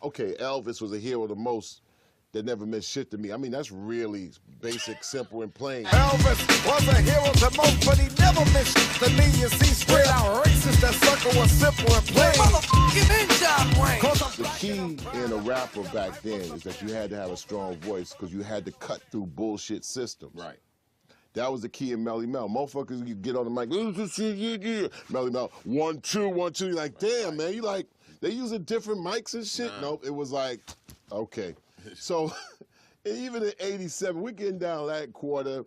Speaker 10: okay, Elvis was a hero the most that never meant shit to me. I mean, that's really basic, simple, and plain.
Speaker 23: Elvis was a hero to most, but he never meant shit to me. You see, straight out racist, that sucker was simple and plain. Motherfucking John Wayne.
Speaker 10: The key in a rapper back then is that you had to have a strong voice because you had to cut through bullshit systems. Right. That was the key in Melly Mel. Motherfuckers, you get on the mic, Melly Mel, 1, 2, 1, 2. You're like, damn, man, you like,
Speaker 5: They using different mics and shit. Nope, it was like, okay. So even in '87, we're getting down that quarter.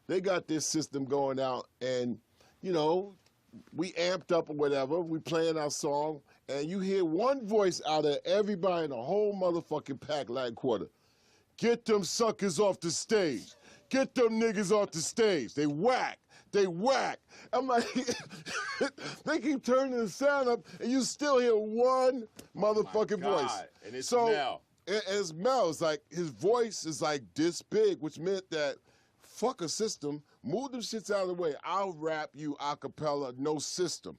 Speaker 5: They got this system going out, and you know, we amped up or whatever. We playing our song, and you hear one voice out of everybody in the whole motherfucking pack Latin Quarter. Get them suckers off the stage. Get them niggas off the stage. They whack. They whack. I'm like, they keep turning the sound up, and you still hear one motherfucking voice.
Speaker 1: And it's
Speaker 5: so,
Speaker 1: Mel.
Speaker 5: It's Mel. It's like his voice is like this big, which meant that fuck a system. Move them shits out of the way. I'll rap you a cappella, no system.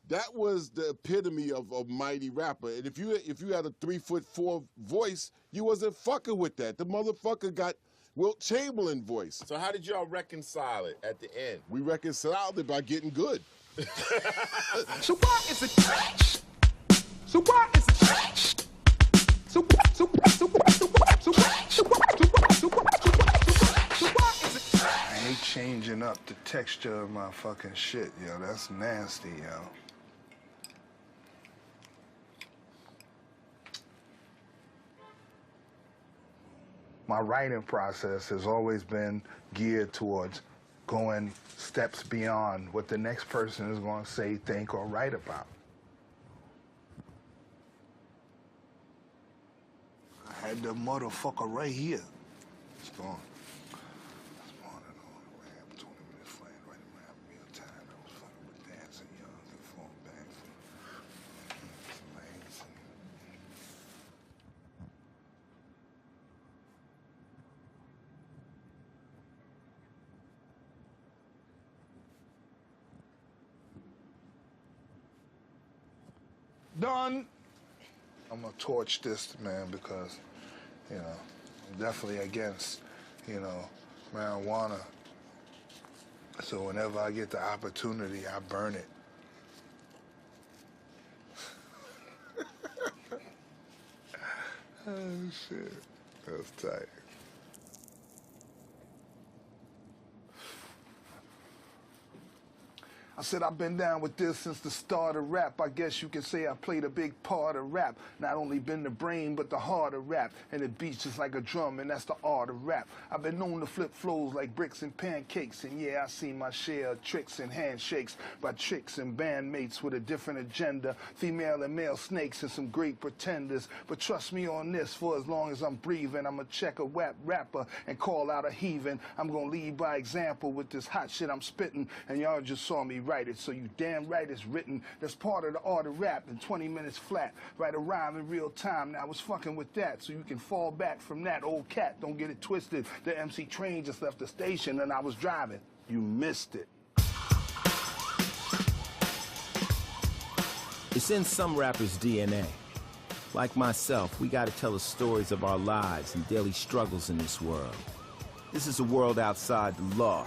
Speaker 5: That was the epitome of a mighty rapper. And if you had a 3'4" voice, you wasn't fucking with that. The motherfucker got Wilt Chamberlain voice.
Speaker 1: So how did y'all reconcile it at the end?
Speaker 5: We reconciled it by getting good.
Speaker 23: So why is it trash? So why is it trash? So why is it trash?
Speaker 15: I hate changing up the texture of my fucking shit, yo. That's nasty, yo. My writing process has always been geared towards going steps beyond what the next person is going to say, think, or write about. I had the motherfucker right here. It's gone. Done. I'm gonna torch this, man, because, you know, I'm definitely against, you know, marijuana. So whenever I get the opportunity, I burn it. Oh, shit. That's tight. I said I've been down with this since the start of rap. I guess you can say I played a big part of rap. Not only been the brain, but the heart of rap. And it beats just like a drum, and that's the art of rap. I've been known to flip flows like bricks and pancakes. And yeah, I seen my share of tricks and handshakes by tricks and bandmates with a different agenda. Female and male snakes and some great pretenders. But trust me on this, for as long as I'm breathing, I'ma check a rapper and call out a heathen. I'm gonna lead by example with this hot shit I'm spitting. And y'all just saw me write it, so you damn right it's written. That's part of the art of rap in 20 minutes flat. Write a rhyme in real time. Now I was fucking with that, so you can fall back from that. Old cat, don't get it twisted. The MC train just left the station and I was driving. You missed it.
Speaker 9: It's in some rappers' DNA. Like myself, we gotta tell the stories of our lives and daily struggles in this world. This is a world outside the law,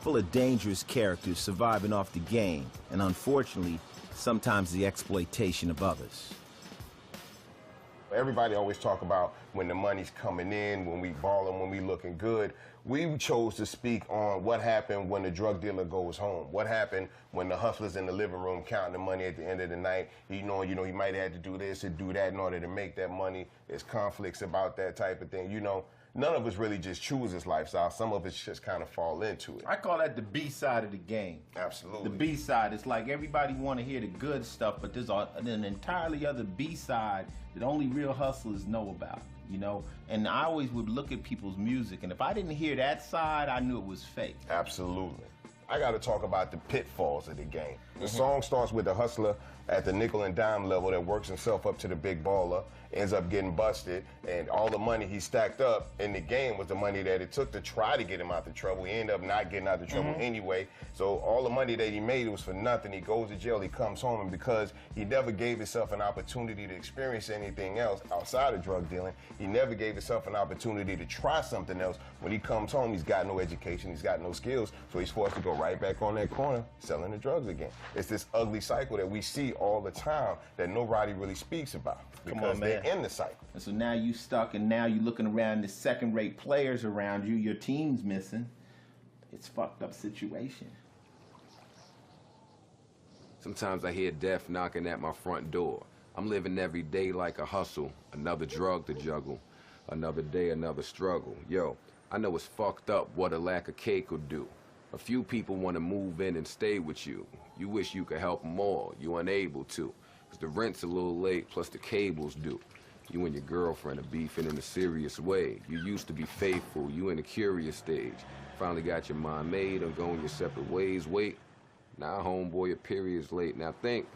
Speaker 9: full of dangerous characters surviving off the game, and unfortunately, sometimes the exploitation of others.
Speaker 11: Everybody always talk about when the money's coming in, when we ballin', when we looking good. We chose to speak on what happened when the drug dealer goes home. What happened when the hustler's in the living room counting the money at the end of the night. You know, he might have to do this and do that in order to make that money. There's conflicts about that type of thing. You know, none of us really just choose this lifestyle. Some of us just kind of fall into it.
Speaker 1: I call that the B side of the game.
Speaker 11: Absolutely.
Speaker 1: The B side. It's like everybody want to hear the good stuff, but there's an entirely other B side that only real hustlers know about, you know? And I always would look at people's music, and if I didn't hear that side, I knew it was fake.
Speaker 11: Absolutely. I got to talk about the pitfalls of the game. The song starts with the hustler at the nickel and dime level that works himself up to the big baller, ends up getting busted, and all the money he stacked up in the game was the money that it took to try to get him out of trouble. He ended up not getting out of trouble anyway. So all the money that he made was for nothing. He goes to jail, he comes home, and because he never gave himself an opportunity to experience anything else outside of drug dealing, he never gave himself an opportunity to try something else. When he comes home, he's got no education, he's got no skills, so he's forced to go right back on that corner selling the drugs again. It's this ugly cycle that we see all the time that nobody really speaks about because they're in the cycle.
Speaker 1: And so now you stuck, and now you're looking around the second-rate players around you, your team's missing. It's a fucked up situation.
Speaker 8: Sometimes I hear death knocking at my front door. I'm living every day like a hustle, another drug to juggle, another day, another struggle. Yo, I know it's fucked up what a lack of cake will do. A few people want to move in and stay with you. You wish you could help them all, you unable to. Cause the rent's a little late, plus the cable's due. You and your girlfriend are beefing in a serious way. You used to be faithful, you in a curious stage. Finally got your mind made on going your separate ways. Wait, now homeboy, your period's late. Now think,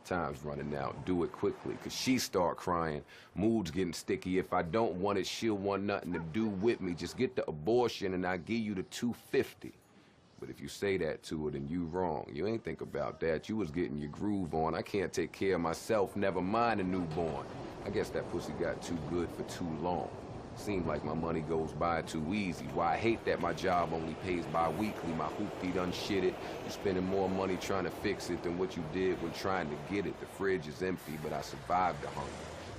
Speaker 8: time's running out, do it quickly. Cause she start crying, mood's getting sticky. If I don't want it, she'll want nothing to do with me. Just get the abortion and I'll give you the $250. But if you say that to her, then you wrong. You ain't think about that. You was getting your groove on. I can't take care of myself, never mind a newborn. I guess that pussy got too good for too long. Seemed like my money goes by too easy. Why I hate that my job only pays bi-weekly. My hoopty done shitted. You spending more money trying to fix it than what you did when trying to get it. The fridge is empty, but I survived the hunger.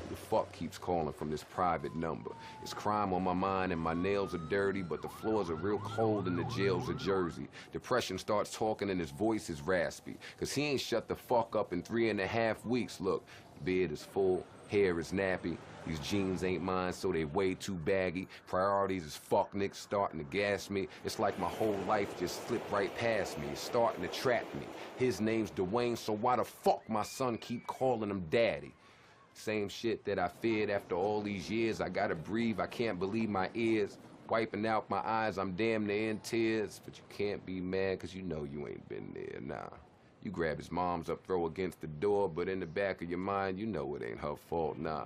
Speaker 8: The fuck keeps calling from this private number. It's crime on my mind and my nails are dirty, but the floors are real cold in the jails of Jersey. Depression starts talking and his voice is raspy, cause he ain't shut the fuck up in 3.5 weeks. Look, beard is full, hair is nappy. These jeans ain't mine, so they way too baggy. Priorities is fuck niggas starting to gas me. It's like my whole life just slipped right past me. It's starting to trap me. His name's Dwayne, so why the fuck my son keep calling him daddy? Same shit that I feared after all these years. I gotta breathe, I can't believe my ears. Wiping out my eyes, I'm damn near in tears. But you can't be mad, cause you know you ain't been there, nah. You grab his mom's up, throw against the door, but in the back of your mind, you know it ain't her fault, nah.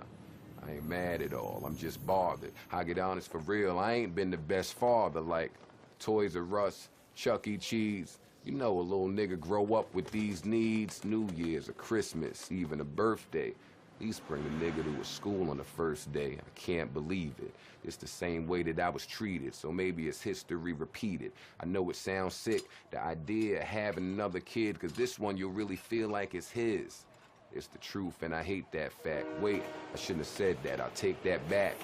Speaker 8: I ain't mad at all, I'm just bothered. I get honest for real, I ain't been the best father, like Toys R Us, Chuck E. Cheese. You know a little nigga grow up with these needs, New Year's, a Christmas, even a birthday. At least bring a nigga to a school on the first day. I can't believe it. It's the same way that I was treated, so maybe it's history repeated. I know it sounds sick, the idea of having another kid, cause this one you'll really feel like it's his. It's the truth, and I hate that fact. Wait, I shouldn't have said that. I'll take that back.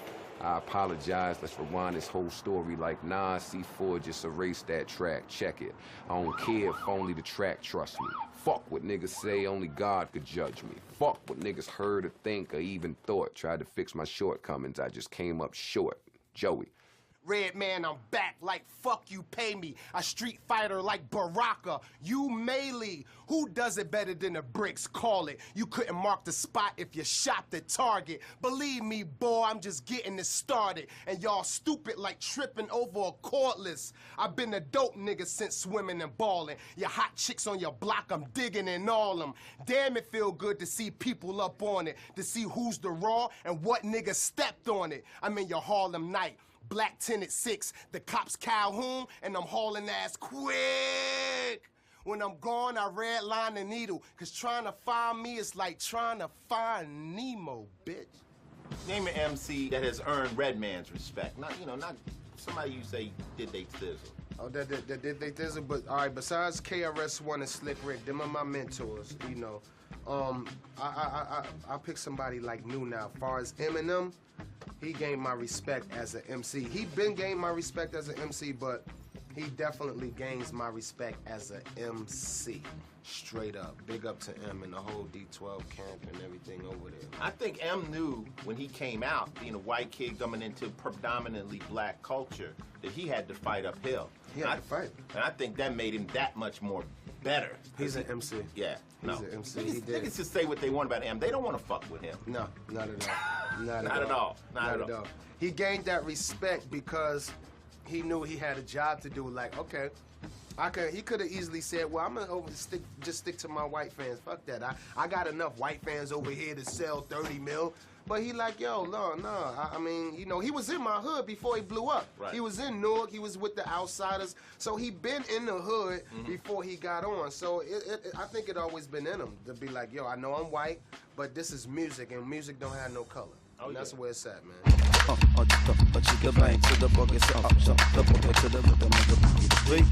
Speaker 8: I apologize. Let's rewind this whole story like Nas C4, just erase that track. Check it. I don't care if only the track trusts me. Fuck what niggas say, only God could judge me. Fuck what niggas heard or think or even thought. Tried to fix my shortcomings, I just came up short. Joey.
Speaker 12: Red man, I'm back like fuck you pay me. A street fighter like Baraka. You melee. Who does it better than the bricks? Call it. You couldn't mark the spot if you shot the target. Believe me, boy, I'm just getting it started. And y'all stupid like tripping over a cordless. I've been a dope nigga since swimming and balling. Your hot chicks on your block, I'm digging in all them. Damn, it feel good to see people up on it. To see who's the raw and what nigga stepped on it. I'm in your Harlem night. Black tinted 6, the cops Calhoun, and I'm hauling ass quick. When I'm gone, I redline the needle, cause trying to find me is like trying to find Nemo, bitch.
Speaker 3: Name an MC that has earned Redman's respect. Not, you know, not somebody you say did they thizzle.
Speaker 12: Oh, that did they thizzle, but all right, besides KRS-One and Slick Rick, them are my mentors, you know. I pick somebody like new now. As far as Eminem, he gained my respect as an MC. He been gained my respect as an MC, but he definitely gains my respect as an MC. Straight up. Big up to M and the whole D12 camp and everything over there.
Speaker 3: I think M knew when he came out, being a white kid coming into predominantly black culture, that he had to fight uphill.
Speaker 12: He had to fight.
Speaker 3: And I think that made him that much more better.
Speaker 12: He's an MC.
Speaker 3: Yeah.
Speaker 12: He's an MC. He did.
Speaker 3: Niggas just say what they want about M. They don't want to fuck with him.
Speaker 12: No, not at all.
Speaker 3: Not at all. Not at all.
Speaker 12: He gained that respect because he knew he had a job to do. Like, okay, he could have easily said, well, I'm gonna just stick to my white fans. Fuck that. I got enough white fans over here to sell 30 mil. But he like, yo, no. I mean, you know, he was in my hood before he blew up.
Speaker 3: Right.
Speaker 12: He was in Newark. He was with the Outsiders. So he been in the hood before he got on. So I think it always been in him to be like, yo, I know I'm white, but this is music, and music don't have no color. And that's where it's at, man.
Speaker 13: Chica bang to the boogie, so up, the boogie to the rhythm of the boogie beat.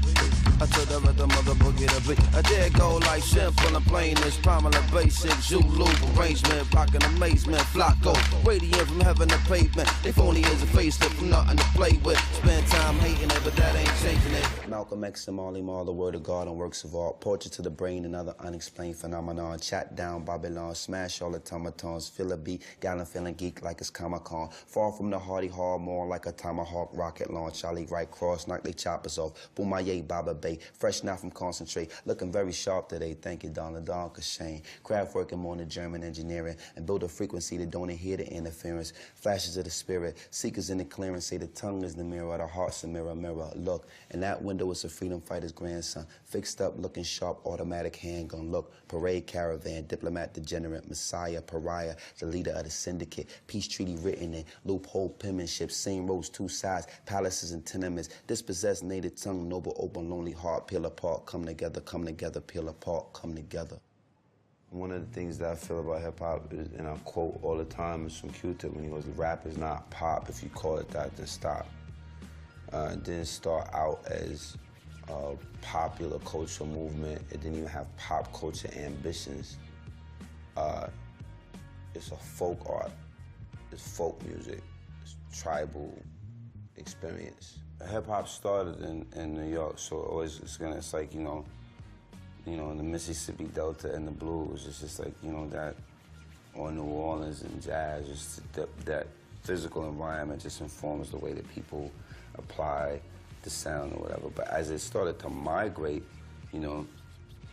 Speaker 13: To the rhythm of the boogie to beat. I dare go like simple and plain as prominent basic Zulu arrangement, rockin' amazement, flocko. Radiant from heaven to pavement. They phony as a facelift from nothing to play with. Spend time hating it, but that ain't changing it.
Speaker 6: Malcolm X and Marley Marl, the word of God and works of art. Portrait to the brain and other unexplained phenomenon. Chat down Babylon, smash all automatons. Feel a beat, got 'em feeling geek like it's Comic-Con. Far from the hardy hard, more like a tomahawk rocket launch. Charlie right cross, knock they choppers off. Boomaye, Baba Bay, fresh now from concentrate. Looking very sharp today, thank you, Donna Donka Shane. Craft working more than German engineering. And build a frequency that don't hear the interference. Flashes of the spirit, seekers in the clearance. Say the tongue is the mirror, the heart's a mirror, mirror. Look, in that window is a freedom fighter's grandson. Fixed up, looking sharp, automatic handgun. Look, parade caravan, diplomat degenerate, messiah, pariah, the leader of the syndicate. Peace treaty written in, loophole penmanship, same roads, two sides, palaces and tenements. Dispossessed native tongue, noble, open, lonely heart, peel apart, come together, peel apart, come together.
Speaker 11: One of the things that I feel about hip-hop is, and I quote all the time, is from Q-Tip when he goes, rap is not pop. If you call it that, then stop. It didn't start out as a popular culture movement. It didn't even have pop culture ambitions. It's a folk art. It's folk music. It's tribal experience. Hip-hop started in New York, so it's like, you know, the Mississippi Delta and the blues, it's just like, you know, that, or New Orleans and jazz, just that physical environment just informs the way that people apply the sound or whatever. But as it started to migrate, you know,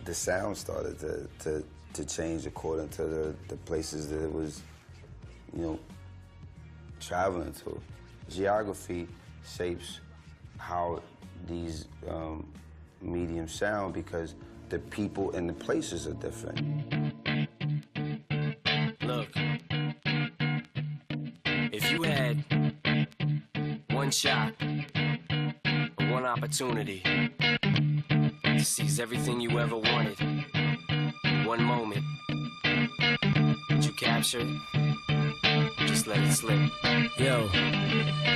Speaker 11: the sound started to change according to the places that it was, you know, traveling to. Geography shapes how these mediums sound because the people and the places are different.
Speaker 16: Look, if you had one shot, or one opportunity to seize everything you ever wanted, one moment that you captured, just let it slip. Yo.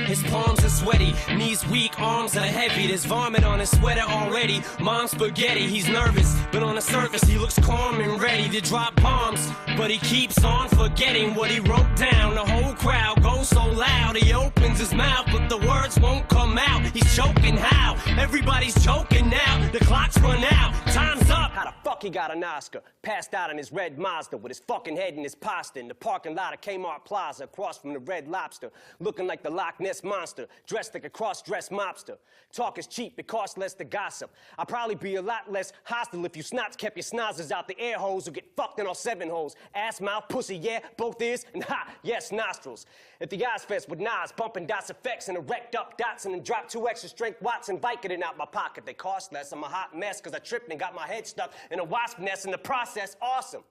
Speaker 16: His palms are sweaty, knees weak, arms are heavy. There's vomit on his sweater already. Mom's spaghetti, he's nervous, but on the surface he looks calm and ready to drop bombs. But he keeps on forgetting what he wrote down. The whole crowd goes so loud, he opens his mouth, but the words won't come out. He's choking how? Everybody's choking now. The clock's run out, time's up. How the fuck he got an Oscar? Passed out in his red Mazda with his fucking head in his pasta in the parking lot of Kmart Plaza across from the Red Lobster, looking like the Loch Ness Monster, dressed like a cross-dressed mobster. Talk is cheap, it costs less to gossip. I'd probably be a lot less hostile if you snots kept your snozzers out the air holes or get fucked in all 7 holes. Ass, mouth, pussy, yeah, both ears, and ha, yes, nostrils. At the Ozfest with Nas, bumping DOS effects and erect up dots and then drop 2 extra strength watts and Vicodin out my pocket. They cost less, I'm a hot mess cause I tripped and got my head stuck in a wasp nest in the process, awesome.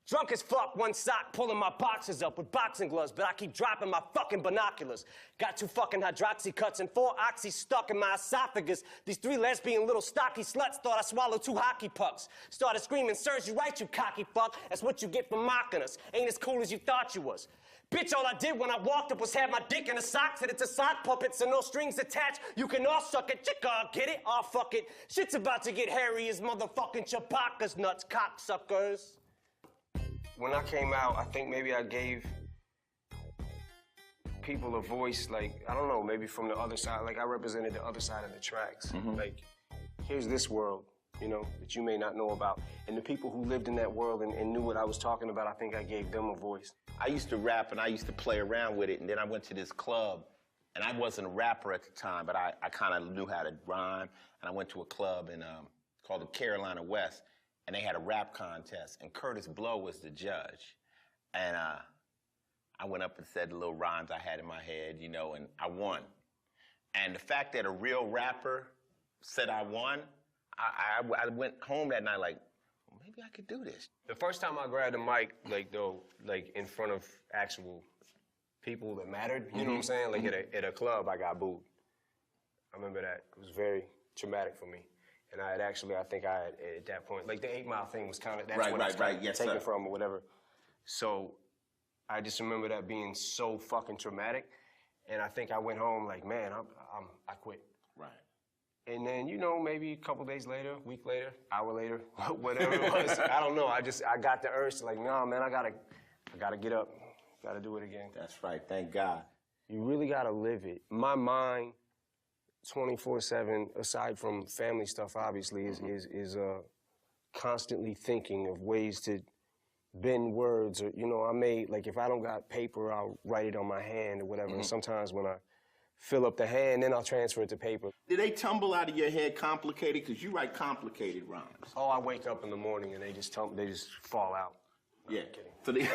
Speaker 16: Drunk as fuck, one sock, pulling my boxers up with boxing gloves, but I keep dropping my fucking binoculars. Got 2 fucking hydroxy cuts and 4 oxy stuck in my esophagus. These 3 lesbian little stocky sluts thought I swallowed 2 hockey pucks. Started screaming, "Serves you right, you cocky fuck. That's what you get for mocking us. Ain't as cool as you thought you was." Bitch, all I did when I walked up was have my dick in a sock, said it's a sock puppet, so no strings attached. You can all suck it, chicka, get it? Aw, fuck it. Shit's about to get hairy as motherfucking Chewbacca's nuts, cocksuckers. When I came out, I think maybe I gave people a voice, like, I don't know, maybe from the other side, like I represented the other side of the tracks. Like, here's this world, you know, that you may not know about. And the people who lived in that world and knew what I was talking about, I think I gave them a voice.
Speaker 1: I used to rap and I used to play around with it, and then I went to this club, and I wasn't a rapper at the time, but I kind of knew how to rhyme, and I went to a club called the Carolina West, and they had a rap contest, and Curtis Blow was the judge. And I went up and said the little rhymes I had in my head, you know, and I won. And the fact that a real rapper said I won, I went home that night like, well, maybe I could do this.
Speaker 16: The first time I grabbed a mic, like in front of actual people that mattered, you know what I'm saying? Like at a club, I got booed. I remember that. It was very traumatic for me. And I think I had, at that point, like the 8 Mile thing was kind of, that's what I was taken from or whatever. So I just remember that being so fucking traumatic. And I think I went home like, man, I quit.
Speaker 1: Right.
Speaker 16: And then, you know, maybe a couple days later, week later, hour later, whatever it was, I don't know. I got the urge to like, no, man, I gotta get up,
Speaker 14: Gotta do it again.
Speaker 1: That's right, thank God.
Speaker 14: You really gotta live it. My mind, 24/7, aside from family stuff, obviously, is constantly thinking of ways to bend words. Or, you know, I may, like, if I don't got paper, I'll write it on my hand or whatever. And sometimes when I fill up the hand, then I'll transfer it to paper.
Speaker 1: Did they tumble out of your head complicated? Because you write complicated rhymes.
Speaker 14: Oh, I wake up in the morning and they just fall out.
Speaker 1: Yeah. So they,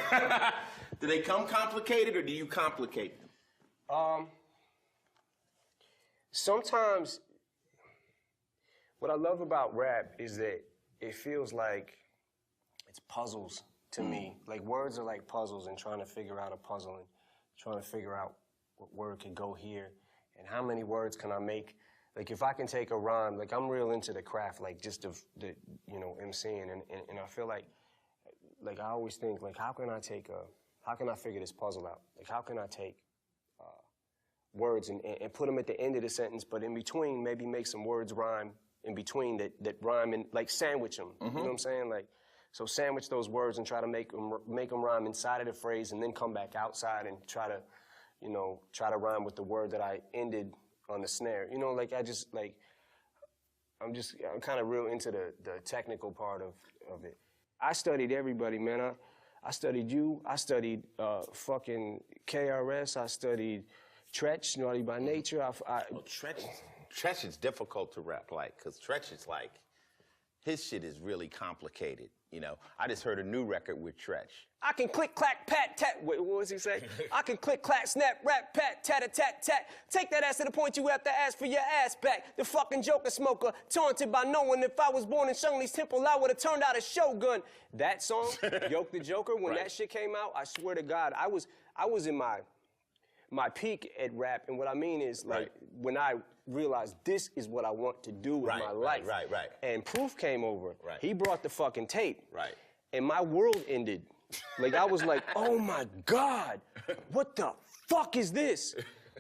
Speaker 1: do they come complicated or do you complicate them?
Speaker 14: Sometimes, what I love about rap is that it feels like it's puzzles to me. Like words are like puzzles and trying to figure out a puzzle and trying to figure out what word can go here and how many words can I make. Like if I can take a rhyme, like I'm real into the craft, like just the you know, MCing and I feel like I always think like how can I figure this puzzle out? Like how can I take words and put them at the end of the sentence, but in between maybe make some words rhyme in between that rhyme and like sandwich them. You know what I'm saying? Like, so sandwich those words and try to make them rhyme inside of the phrase and then come back outside and try to rhyme with the word that I ended on the snare. You know, like I'm kind of real into the technical part of it. I studied everybody, man. I studied you. I studied fucking KRS. I studied Tretch, Naughty by Nature.
Speaker 1: Tretch is difficult to rap like, because Tretch is like, his shit is really complicated, you know. I just heard a new record with Tretch.
Speaker 14: I can click, clack, pat, tat. Wait, what was he say? I can click, clack, snap, rap, pat, tat, tat, tat. Take that ass to the point you have to ask for your ass back. The fucking joker smoker, taunted by knowing if I was born in Shungli's temple, I would have turned out a shogun. That song, Yoke the Joker, when that shit came out, I swear to God, I was in my peak at rap, and what I mean is, like, when I realized this is what I want to do with my life.
Speaker 1: Right.
Speaker 14: And Proof came over.
Speaker 1: Right.
Speaker 14: He brought the fucking tape.
Speaker 1: Right.
Speaker 14: And my world ended. Like, I was like, oh my God, what the fuck is this?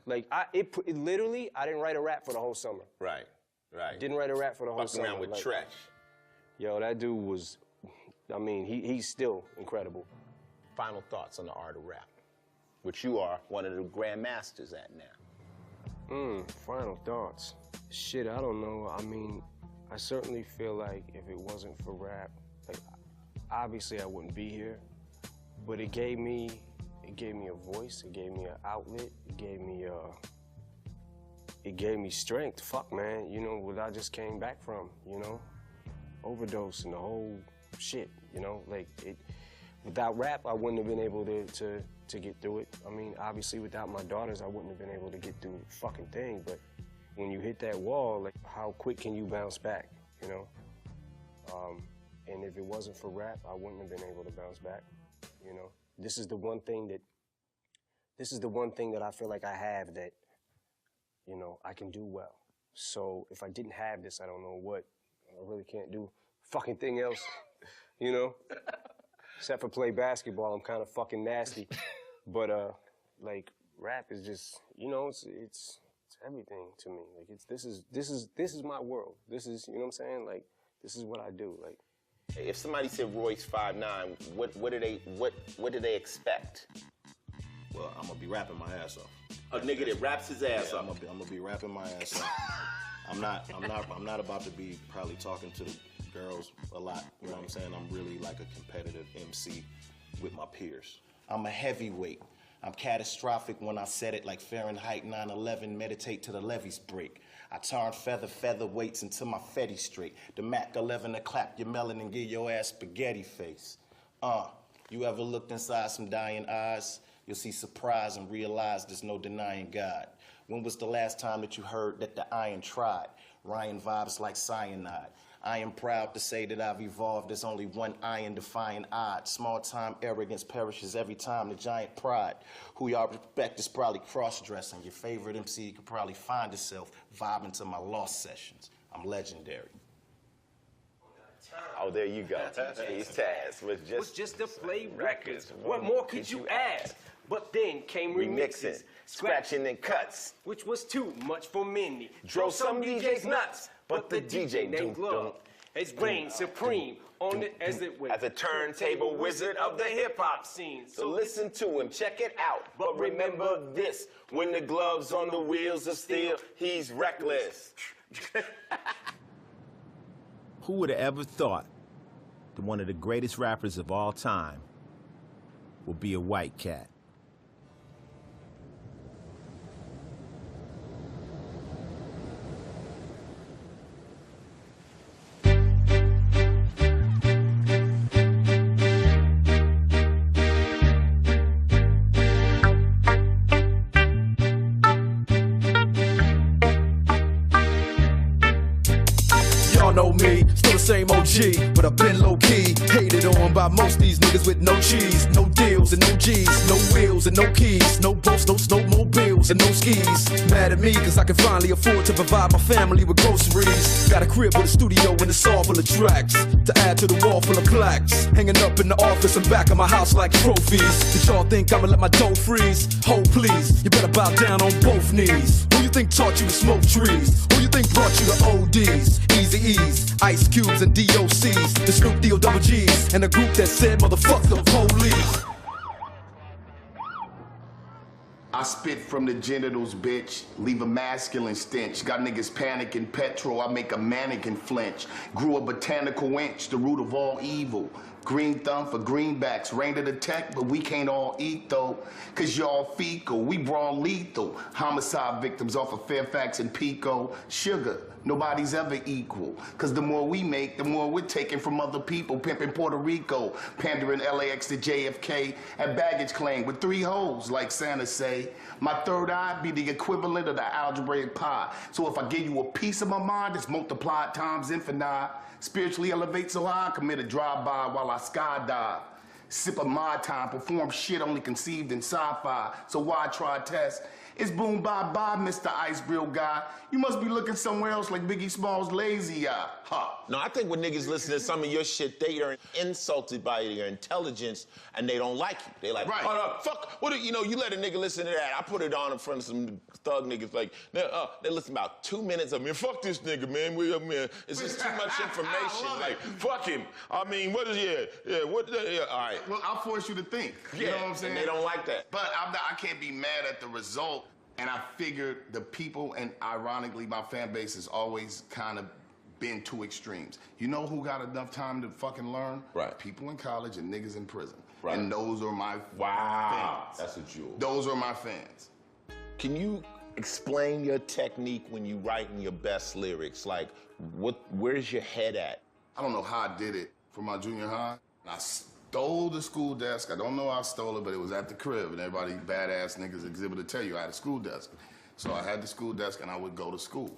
Speaker 14: Like, it literally, I didn't write a rap for the whole summer.
Speaker 1: Right.
Speaker 14: Didn't write a rap for the whole summer.
Speaker 1: Fucking around with Tretch.
Speaker 14: Yo, that dude was, I mean, he's still incredible.
Speaker 1: Final thoughts on the art of rap, which you are one of the grandmasters at now.
Speaker 14: Final thoughts. Shit, I don't know. I mean, I certainly feel like if it wasn't for rap, like, obviously I wouldn't be here, but it gave me a voice, it gave me an outlet, it gave me strength. Fuck, man, you know, what I just came back from, you know, overdose and the whole shit, you know, like without rap, I wouldn't have been able to get through it. I mean, obviously, without my daughters, I wouldn't have been able to get through the fucking thing, but when you hit that wall, like, how quick can you bounce back, you know? And if it wasn't for rap, I wouldn't have been able to bounce back, you know? This is the one thing that I feel like I have that, you know, I can do well. So if I didn't have this, I don't know what. I really can't do fucking thing else, you know? Except for play basketball, I'm kind of fucking nasty. But like rap is just, you know, it's everything to me. Like this is my world. This is, you know what I'm saying? Like this is what I do. Like
Speaker 1: if somebody said Royce 5'9", what do they expect?
Speaker 11: Well, I'm gonna be rapping my ass off.
Speaker 1: A nigga that raps his ass off.
Speaker 11: I'm gonna be rapping my ass off. I'm not about to be probably talking to the girls a lot, you know what I'm saying? I'm really like a competitive MC with my peers. I'm a heavyweight. I'm catastrophic when I said it like Fahrenheit 9/11, meditate till the levees break. I turn featherweights into my Fetty straight. The Mac 11 to clap your melon and give your ass spaghetti face. You ever looked inside some dying eyes? You'll see surprise and realize there's no denying God. When was the last time that you heard that the iron tried? Ryan vibes like cyanide. I am proud to say that I've evolved. There's only one iron-defying odd. Small-time arrogance perishes every time the giant pride. Who y'all respect is probably cross-dressing. Your favorite MC could probably find itself vibing to my lost sessions. I'm legendary.
Speaker 1: Oh, there you go. His task was just
Speaker 14: to play records. What more could you ask? But then came remixes,
Speaker 1: scratching and cuts,
Speaker 14: which was too much for many.
Speaker 1: Drove some DJs nuts. But the DJ named Glove
Speaker 16: It's reign supreme on the as a turntable wizard of the hip-hop scene. So listen to him, check it out. But remember this, when the gloves on the wheels of steel, he's reckless.
Speaker 9: Who would have ever thought that one of the greatest rappers of all time would be a white cat?
Speaker 18: Know me, still the same OG, but I've been low-key, hated on by most these niggas with no cheese, no deals and no G's, no wheels and no keys, no boats, no snowmobiles and no skis. Mad at me cause I can finally afford to provide my family with groceries. Got a crib with a studio and a saw full of tracks, to add to the wall full of plaques, hanging up in the office and back of my house like trophies. Did y'all think I'ma let my dough freeze? Ho please, you better bow down on both knees. Who you think taught you to smoke trees? Who you think brought you to ODs? Easy-E's, Ice Cubes and DOCs, the Snoop D-O double G's, and the group that said motherfuck the police.
Speaker 19: I spit from the genitals, bitch. Leave a masculine stench. Got niggas panicking petrol. I make a mannequin flinch. Grew a botanical inch, the root of all evil. Green thumb for greenbacks. Rain to the tech, but we can't all eat though. Cause y'all fecal, we brawn lethal. Homicide victims off of Fairfax and Pico. Sugar, nobody's ever equal. Cause the more we make, the more we're taking from other people. Pimping Puerto Rico, pandering LAX to JFK. At baggage claim with 3 holes, like Santa say. My third eye be the equivalent of the algebraic pi. So if I give you a piece of my mind, it's multiplied times infinite. Spiritually elevate so high, I commit a drive-by while I skydive. Sip of my time, perform shit only conceived in sci-fi. So why try test? It's boom bye-bye, Mr. Ice Grill guy. You must be looking somewhere else like Biggie Smalls' lazy eye.
Speaker 1: Huh. No, I think when niggas listen to some of your shit, they are insulted by your intelligence and they don't like you. They like,
Speaker 19: right.
Speaker 1: Oh, no, fuck, what you know, you let a nigga listen to that. I put it on in front of some thug niggas like, they listen about 2 minutes of me. Fuck this nigga, man. It's just too much information. Like, fuck him. I mean, what is, all right.
Speaker 19: Well, I'll force you to think. You know what I'm saying?
Speaker 1: And they don't like that.
Speaker 19: But I can't be mad at the result. And I figured the people, and ironically, my fan base has always kind of been two extremes. You know who got enough time to fucking learn?
Speaker 1: Right.
Speaker 19: People in college and niggas in prison.
Speaker 1: Right.
Speaker 19: And those are my fans.
Speaker 1: That's a jewel.
Speaker 19: Those are my fans.
Speaker 1: Can you explain your technique when you writing your best lyrics? Like, where's your head at?
Speaker 19: I don't know how I did it for my junior high. I stole the school desk. I don't know how I stole it, but it was at the crib, and everybody, badass niggas exhibit to tell you I had a school desk. So I had the school desk, and I would go to school.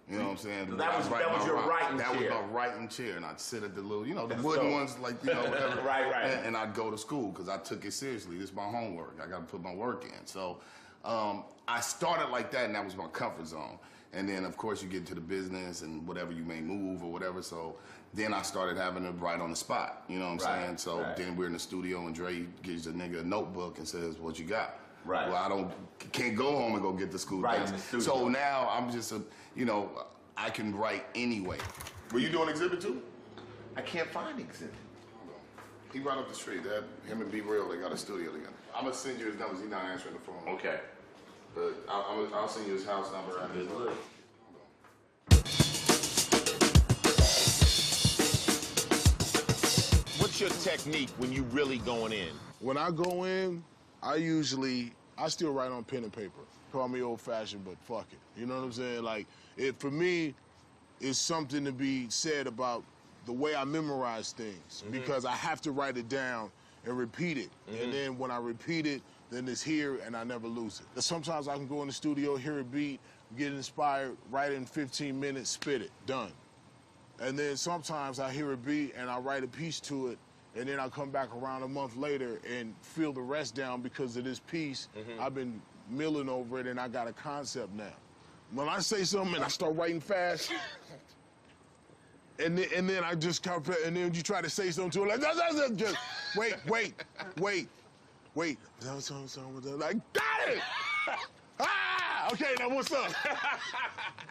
Speaker 19: You know what I'm saying?
Speaker 1: So that was your writing chair.
Speaker 19: That was my writing chair, and I'd sit at the little, you know, the wooden ones, like, you know, whatever.
Speaker 1: Right.
Speaker 19: And I'd go to school, because I took it seriously. This is my homework. I got to put my work in. So I started like that, and that was my comfort zone. And then, of course, you get into the business and whatever you may move or whatever. So then I started having to write on the spot. You know what I'm saying? So then we're in the studio and Dre gives a nigga a notebook and says, what you got?
Speaker 1: Right.
Speaker 19: Well, can't go home and go get the school desk. So now I'm just I can write anyway. Were you doing Exhibit 2?
Speaker 1: I can't find Exhibit.
Speaker 19: He right up the street. Him and B Real, they got a studio together. I'm gonna send you his numbers. He's not answering the phone.
Speaker 1: Okay.
Speaker 19: But I'll send you his house number and his number.
Speaker 1: What's your technique when you really going in?
Speaker 17: When I go in, I still write on pen and paper. Call me old-fashioned, but fuck it. You know what I'm saying? Like, for me, it's something to be said about the way I memorize things, because I have to write it down and repeat it. And then when I repeat it, then it's here and I never lose it. Sometimes I can go in the studio, hear a beat, get inspired, write it in 15 minutes, spit it, done. And then sometimes I hear a beat and I write a piece to it, and then I come back around a month later and feel the rest down because of this piece. I've been milling over it and I got a concept now. When I say something and I start writing fast, and then I just come, and then you try to say something to it, like, just wait. Like, got it!
Speaker 5: Okay, now what's up?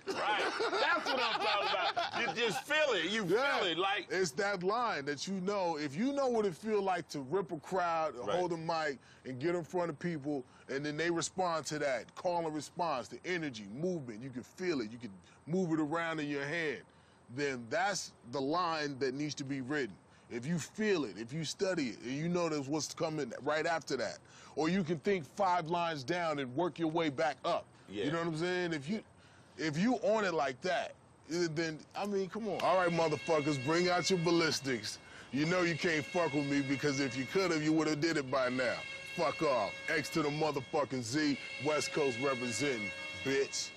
Speaker 1: Right. That's what I'm talking about. You just feel it. You feel it. Like
Speaker 5: it's that line that you know. If you know what it feels like to rip a crowd, hold a mic, and get in front of people, and then they respond to that, call and response, the energy, movement, you can feel it. You can move it around in your hand. Then that's the line that needs to be written. If you feel it, if you study it, and you know there's what's coming right after that. Or you can think 5 lines down and work your way back up.
Speaker 1: Yeah.
Speaker 5: You know what I'm saying? If you on it like that, then, I mean, come on. All right, motherfuckers, bring out your ballistics. You know you can't fuck with me because if you could have, you would have did it by now. Fuck off. X to the motherfucking Z, West Coast representing, bitch.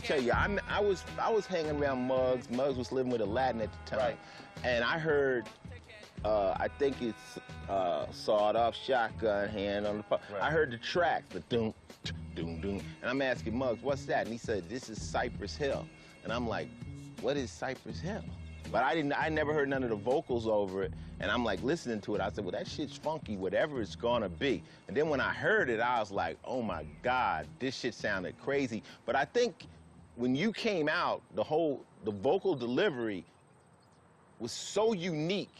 Speaker 1: Tell you, I was hanging around Muggs. Muggs was living with Aladdin at the time, and I heard, I think it's sawed-off shotgun hand on the phone. I heard the tracks, the doom, doom, doom, and I'm asking Muggs, what's that? And he said, this is Cypress Hill, and I'm like, what is Cypress Hill? But I never heard none of the vocals over it, and I'm like listening to it. I said, well, that shit's funky, whatever it's gonna be. And then when I heard it, I was like, oh my God, this shit sounded crazy. But I think when you came out, the vocal delivery was so unique.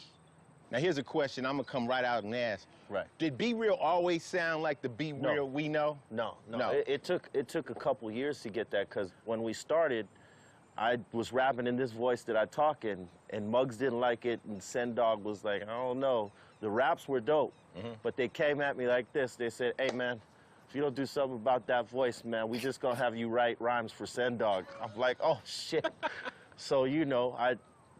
Speaker 1: Now here's a question I'm gonna come right out and ask.
Speaker 7: Right.
Speaker 1: Did Be Real always sound like the Be Real we know?
Speaker 7: No. It took a couple years to get that, because when we started, I was rapping in this voice that I talk in, and Muggs didn't like it, and Sendog was like, I don't know. The raps were dope, but they came at me like this. They said, hey man, if you don't do something about that voice, man, we just gonna have you write rhymes for Sendog. I'm like, oh shit. So, you know, I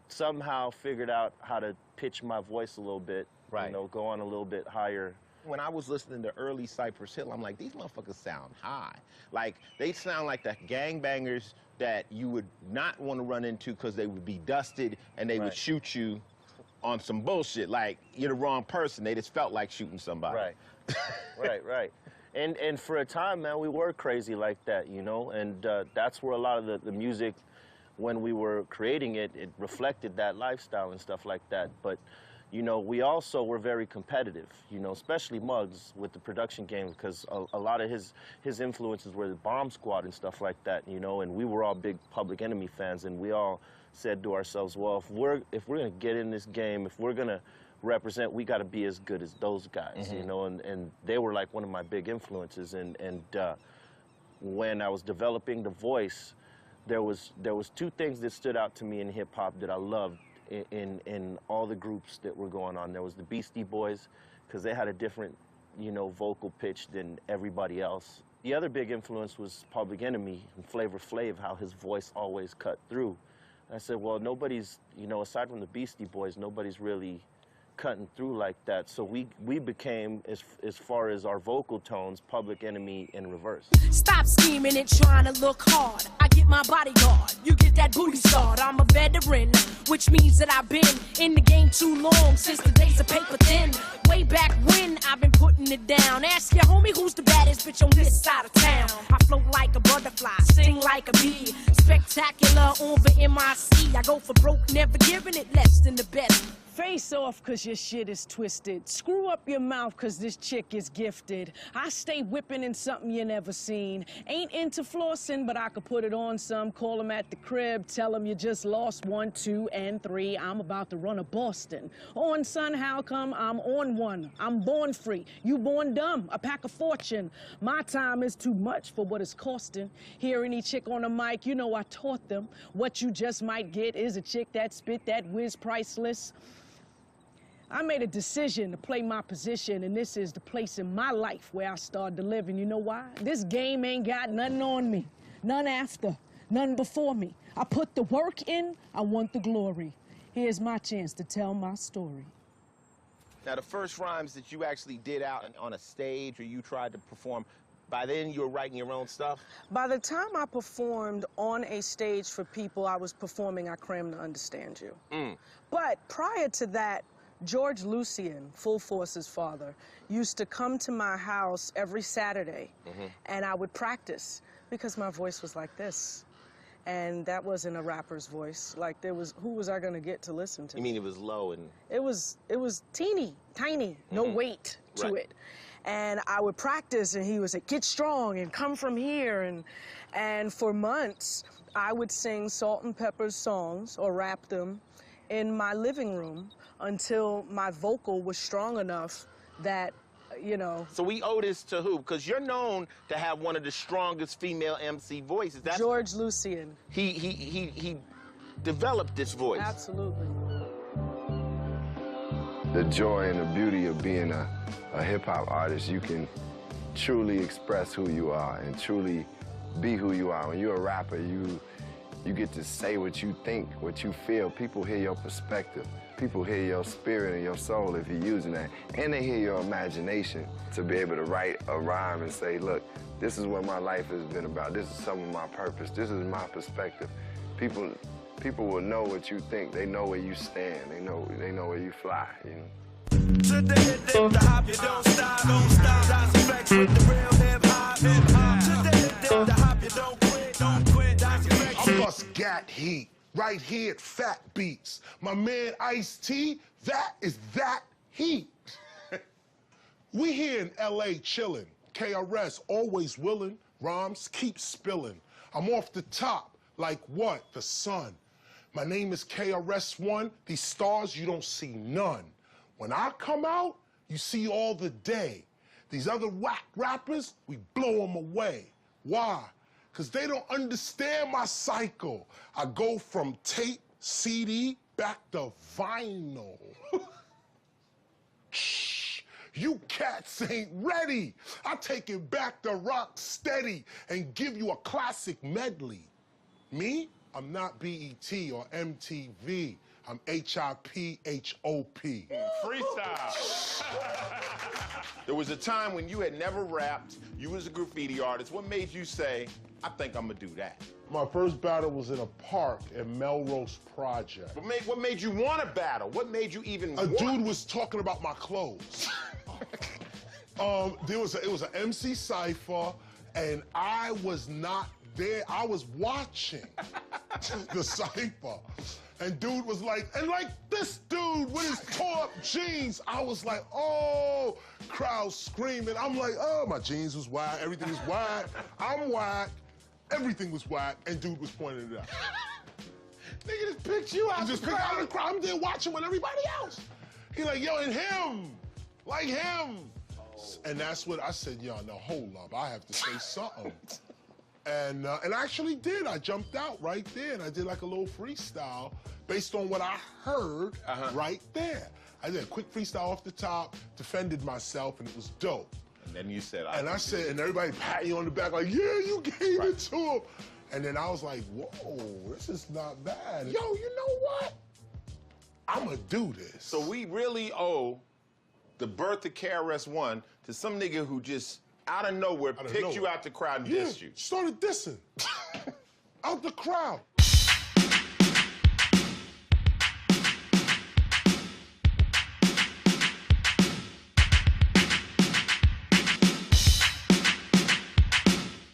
Speaker 7: somehow figured out how to pitch my voice a little bit, you know, go on a little bit higher.
Speaker 1: When I was listening to early Cypress Hill, I'm like, these motherfuckers sound high. Like, they sound like the gangbangers that you would not want to run into because they would be dusted and they would shoot you on some bullshit. Like, you're the wrong person. They just felt like shooting somebody.
Speaker 7: Right. And for a time, man, we were crazy like that, you know? And that's where a lot of the music, when we were creating it, it reflected that lifestyle and stuff like that. But, you know, we also were very competitive, you know, especially Muggs with the production game, because a lot of his influences were the Bomb Squad and stuff like that, you know? And we were all big Public Enemy fans, and we all said to ourselves, well, if we're gonna get in this game, if we're gonna represent, we got to be as good as those guys, you know, and they were like one of my big influences. And when I was developing the voice, there was 2 things that stood out to me in hip hop that I loved in all the groups that were going on. There was the Beastie Boys, because they had a different, you know, vocal pitch than everybody else. The other big influence was Public Enemy and Flavor Flav, how his voice always cut through. And I said, well, nobody's, you know, aside from the Beastie Boys, nobody's really cutting through like that. So we became, as far as our vocal tones, Public Enemy in reverse.
Speaker 20: Stop scheming and trying to look hard. I get my bodyguard, you get that booty start. I'm a veteran, which means that I've been in the game too long, since the days of paper thin. Way back when, I've been putting it down. Ask your homie who's the baddest bitch on this side of town. I float like a butterfly, sting like a bee. Spectacular on the MIC. I go for broke, never giving it less than the best.
Speaker 21: Face off cause your shit is twisted. Screw up your mouth cause this chick is gifted. I stay whipping in something you never seen. Ain't into flossing, but I could put it on some. Call them at the crib, tell them you just lost 1, 2, and 3. I'm about to run a Boston. On son, how come I'm on one? I'm born free, you born dumb, a pack of fortune. My time is too much for what it's costing. Hear any chick on the mic, you know I taught them. What you just might get is a chick that spit that whiz priceless. I made a decision to play my position, and this is the place in my life where I started to live. And you know why? This game ain't got nothing on me, none after, none before me. I put the work in, I want the glory. Here's my chance to tell my story.
Speaker 1: Now, the first rhymes that you actually did out on a stage or you tried to perform, by then you were writing your own stuff?
Speaker 21: By the time I performed on a stage for people, I was performing I Cram to Understand You. But prior to that, George Lucien, Full Force's father, used to come to my house every Saturday, and I would practice because my voice was like this. And that wasn't a rapper's voice. Like, there was, who was I gonna get to listen to?
Speaker 1: You mean it was low and...
Speaker 21: It was teeny, tiny, no weight to it. And I would practice, and he would say, get strong and come from here. And for months, I would sing Salt and Pepper's songs or rap them in my living room until my vocal was strong enough that, you know.
Speaker 1: So we owe this to who? Because you're known to have one of the strongest female MC voices. That's
Speaker 21: George Lucien.
Speaker 1: He developed this voice.
Speaker 21: Absolutely.
Speaker 2: The joy and the beauty of being a hip-hop artist, you can truly express who you are and truly be who you are. When you're a rapper, you get to say what you think, what you feel. People hear your perspective. People hear your spirit and your soul if you're using that. And they hear your imagination to be able to write a rhyme and say, look, this is what my life has been about. This is some of my purpose. This is my perspective. People will know what you think. They know where you stand. They know where you fly, you know.
Speaker 18: Today, the hop, you don't stop, don't stop. That's effects with the real hip-hop. Today, the hop, you don't quit. That's effects.
Speaker 23: I bust gat heat right here at Fat Beats. My man Ice-T, that is that heat. We here in LA chillin'. KRS always willin'. Rhymes keep spilling. I'm off the top like what? The sun. My name is KRS-One. These stars, you don't see none. When I come out, you see all the day. These other whack rappers, we blow them away. Why? Because they don't understand my cycle. I go from tape, CD, back to vinyl. Shh, you cats ain't ready. I take it back to rock steady and give you a classic medley. Me? I'm not BET or MTV. I'm HIPHOP.
Speaker 1: Freestyle. There was a time when you had never rapped, you was a graffiti artist. What made you say, I think I'm gonna do that?
Speaker 23: My first battle was in a park at Melrose Project.
Speaker 1: What made you want to battle? What made you even
Speaker 23: A dude was talking about my clothes. It was an MC Cypher, and I was not there. I was watching the Cypher. And dude was like, and like this dude with his tore up jeans, I was like, oh, crowd screaming. I'm like, oh, my jeans was whack, everything was whack. I'm whack, everything was whack, and dude was pointing it out.
Speaker 1: Nigga just picked you out.
Speaker 23: Just picked out the crowd. I'm there watching with everybody else. He like, yo, and him, like him. And that's what I said, yo, no, hold up, I have to say something. And I actually did. I jumped out right there, and I did like a little freestyle based on what I heard right there. I did a quick freestyle off the top, defended myself, and it was dope.
Speaker 1: And then you said,
Speaker 23: and everybody pat you on the back like, yeah, you gave it to him. And then I was like, whoa, this is not bad. Yo, you know what? I'm gonna do this.
Speaker 1: So we really owe the birth of KRS-One to some nigga who just out of nowhere picked you out the crowd and dissed you.
Speaker 23: Started dissing. Out the crowd.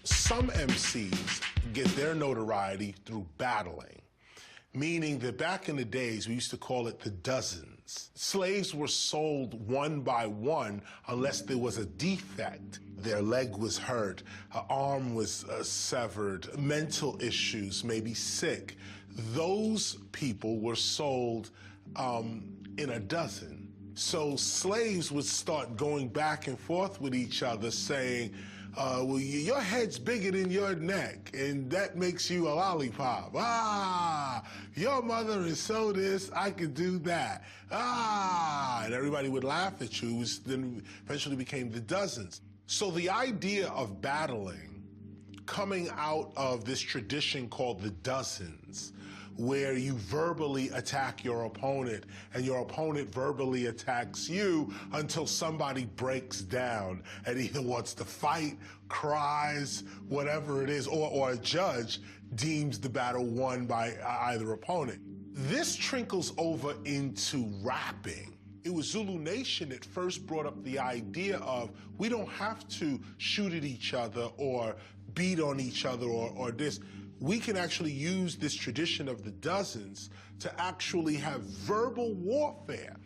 Speaker 23: Some MCs get their notoriety through battling, meaning that back in the days, we used to call it the dozens. Slaves were sold one by one unless there was a defect. Their leg was hurt, an arm was severed, mental issues, maybe sick. Those people were sold in a dozen. So slaves would start going back and forth with each other saying, well, your head's bigger than your neck, and that makes you a lollipop. Ah, your mother is so this, I could do that. Ah, and everybody would laugh at you, which then eventually became the dozens. So the idea of battling, coming out of this tradition called the dozens, where you verbally attack your opponent and your opponent verbally attacks you until somebody breaks down and either wants to fight, cries, whatever it is, or a judge deems the battle won by either opponent. This trickles over into rapping. It was Zulu Nation that first brought up the idea of we don't have to shoot at each other or beat on each other or this. We can actually use this tradition of the dozens to actually have verbal warfare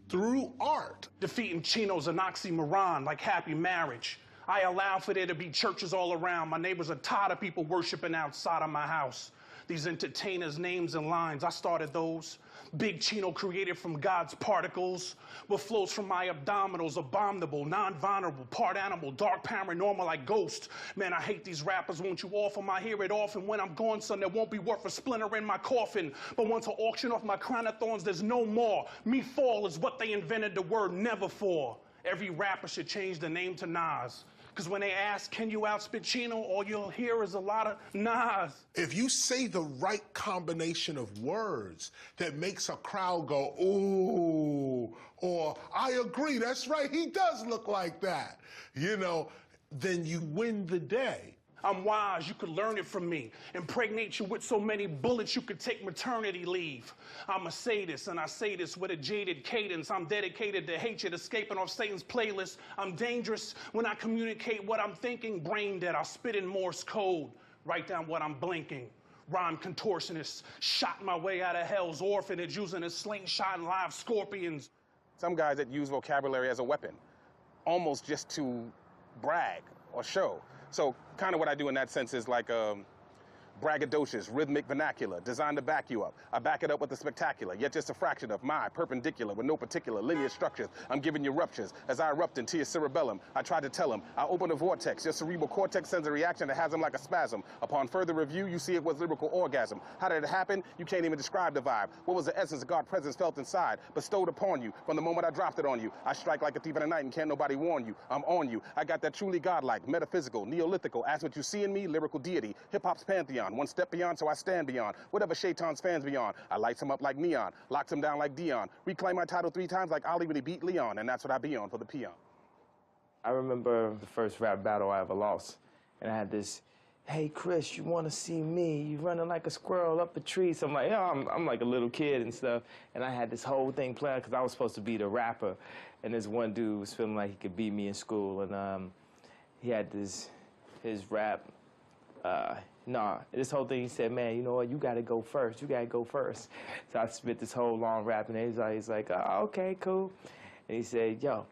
Speaker 23: through art.
Speaker 4: Defeating Chino's an oxymoron like happy marriage. I allow for there to be churches all around. My neighbors are tired of people worshiping outside of my house. These entertainers' names and lines, I started those. Big Chino created from God's particles. What flows from my abdominals, abominable, non-vulnerable, part animal, dark paranormal like ghost. Man, I hate these rappers, won't you offer my hear it off? And when I'm gone, son, there won't be worth a splinter in my coffin. But once I auction off my crown of thorns, there's no more. Me fall is what they invented the word never for. Every rapper should change the name to Nas. Because when they ask, can you outspit Chino, all you'll hear is a lot of Nas.
Speaker 23: If you say the right combination of words that makes a crowd go, ooh, or I agree, that's right, he does look like that, you know, then you win the day.
Speaker 4: I'm wise, you could learn it from me. Impregnate you with so many bullets you could take maternity leave. I'm a sadist, and I say this with a jaded cadence. I'm dedicated to hatred, escaping off Satan's playlist. I'm dangerous when I communicate what I'm thinking. Brain dead, I'll spit in Morse code. Write down what I'm blinking. Rhyme contortionist, shot my way out of hell's orphanage using a slingshot and live scorpions.
Speaker 10: Some guys that use vocabulary as a weapon, almost just to brag or show. So kind of what I do in that sense is like braggadocious, rhythmic vernacular, designed to back you up. I back it up with the spectacular, yet just a fraction of my perpendicular with no particular linear structures. I'm giving you ruptures as I erupt into your cerebellum. I tried to tell him, I open a vortex. Your cerebral cortex sends a reaction that has him like a spasm. Upon further review, you see it was lyrical orgasm. How did it happen? You can't even describe the vibe. What was the essence of God's presence felt inside, bestowed upon you from the moment I dropped it on you? I strike like a thief in the night and can't nobody warn you. I'm on you. I got that truly godlike, metaphysical, neolithical, ask what you see in me, lyrical deity, hip-hop's pantheon. One step beyond, so I stand beyond. Whatever Shaitan's fans beyond. I lights him up like neon, locks him down like Dion. Reclaim my title 3 times like Ali when he beat Leon, and that's what I be on for the peon.
Speaker 22: I remember the first rap battle I ever lost, and I had this, hey Chris, you want to see me? You running like a squirrel up a tree. So I'm like, yeah, I'm like a little kid and stuff, and I had this whole thing planned because I was supposed to be the rapper, and this one dude was feeling like he could beat me in school, and he had his rap. This whole thing, he said, man, you know what, you gotta go first. You gotta go first. So I spit this whole long rap, and he's like, okay, cool. And he said, yo,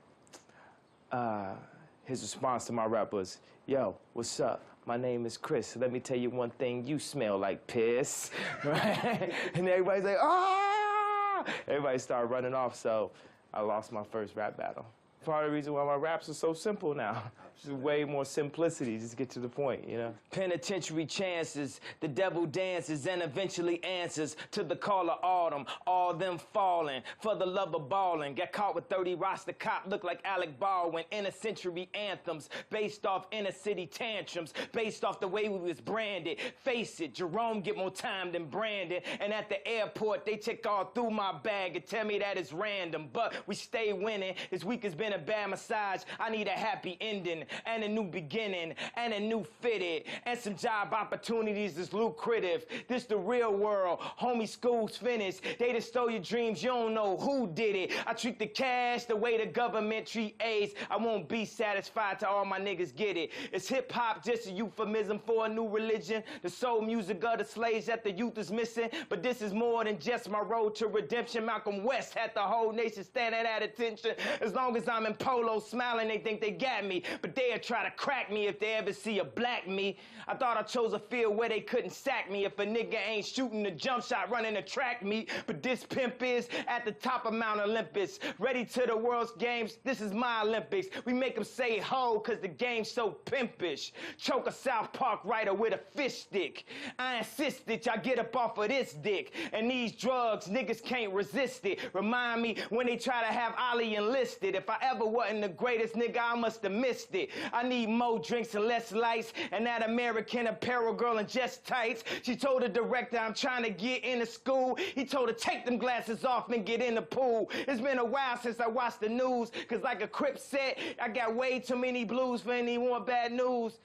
Speaker 22: his response to my rap was, yo, what's up? My name is Chris. Let me tell you one thing, you smell like piss, right? And everybody's like, ah! Everybody started running off, so I lost my first rap battle. Part of the reason why my raps are so simple now. Just way more simplicity, just get to the point, you know?
Speaker 24: Penitentiary chances, the devil dances and eventually answers to the call of autumn, all them falling for the love of balling. Got caught with 30 roster cop, look like Alec Baldwin. Inner century anthems, based off inner city tantrums, based off the way we was branded. Face it, Jerome get more time than Brandon. And at the airport, they check all through my bag and tell me that it's random. But we stay winning, this week has been a bad massage. I need a happy ending and a new beginning and a new fitted and some job opportunities that's lucrative. This the real world. Homie, school's finished. They just stole your dreams. You don't know who did it. I treat the cash the way the government treat AIDS. I won't be satisfied till all my niggas get it. Is hip-hop just a euphemism for a new religion? The soul music of the slaves that the youth is missing? But this is more than just my road to redemption. Malcolm West had the whole nation standing at attention. As long as I'm in polo smiling, they think they got me, but they'll try to crack me if they ever see a black me. I thought I chose a field where they couldn't sack me if a nigga ain't shooting a jump shot running a track meet, but this pimp is at the top of Mount Olympus, ready to the world's games. This is my Olympics. We make them say ho cause the game's so pimpish. Choke a South Park writer with a fish stick. I insist that y'all get up off of this dick, and these drugs niggas can't resist it. Remind me when they try to have Ollie enlisted. If I ever wasn't the greatest nigga, I must have missed it. I need more drinks and less lights, and that American Apparel girl in just tights. She told the director I'm trying to get into school. He told her take them glasses off and get in the pool. It's been a while since I watched the news, cause like a Crip said, I got way too many blues for any more bad news.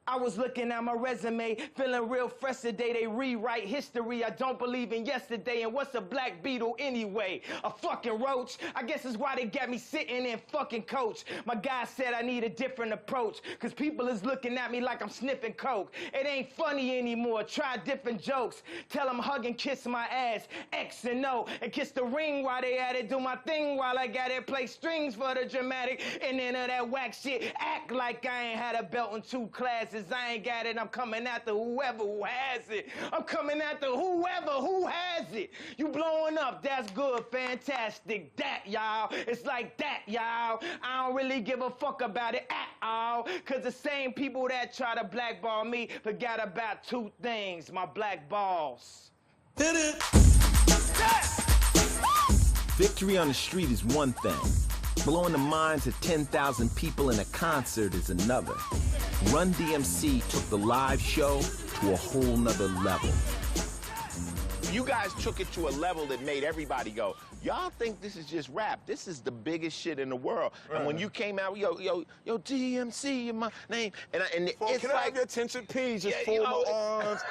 Speaker 24: I was looking at my resume, feeling real fresh today. They rewrite history. I don't believe in yesterday. And what's a black beetle anyway? A fucking roach? I guess that's why they got me sitting in fucking coach. My guy said I need a different approach, cause people is looking at me like I'm sniffing coke. It ain't funny anymore. Try different jokes. Tell them hug and kiss my ass, X and O, and kiss the ring while they at it. Do my thing while I got it. Play strings for the dramatic. And then of that whack shit, act like I ain't had a belt in 2 classes. I ain't got it. I'm coming after whoever who has it. I'm coming after whoever who has it. You blowing up, that's good, fantastic. That, y'all, it's like that, y'all. I don't really give a fuck about it at all, cause the same people that try to blackball me forgot about 2 things, my black balls.
Speaker 9: Hit it! Victory on the street is one thing. Blowing the minds of 10,000 people in a concert is another. Run DMC took the live show to a whole nother level.
Speaker 1: You guys took it to a level that made everybody go, y'all think this is just rap. This is the biggest shit in the world. Right. And when you came out, yo, DMC in my name. And it's
Speaker 3: can
Speaker 1: like...
Speaker 3: I have your attention, please? Just fold my arms.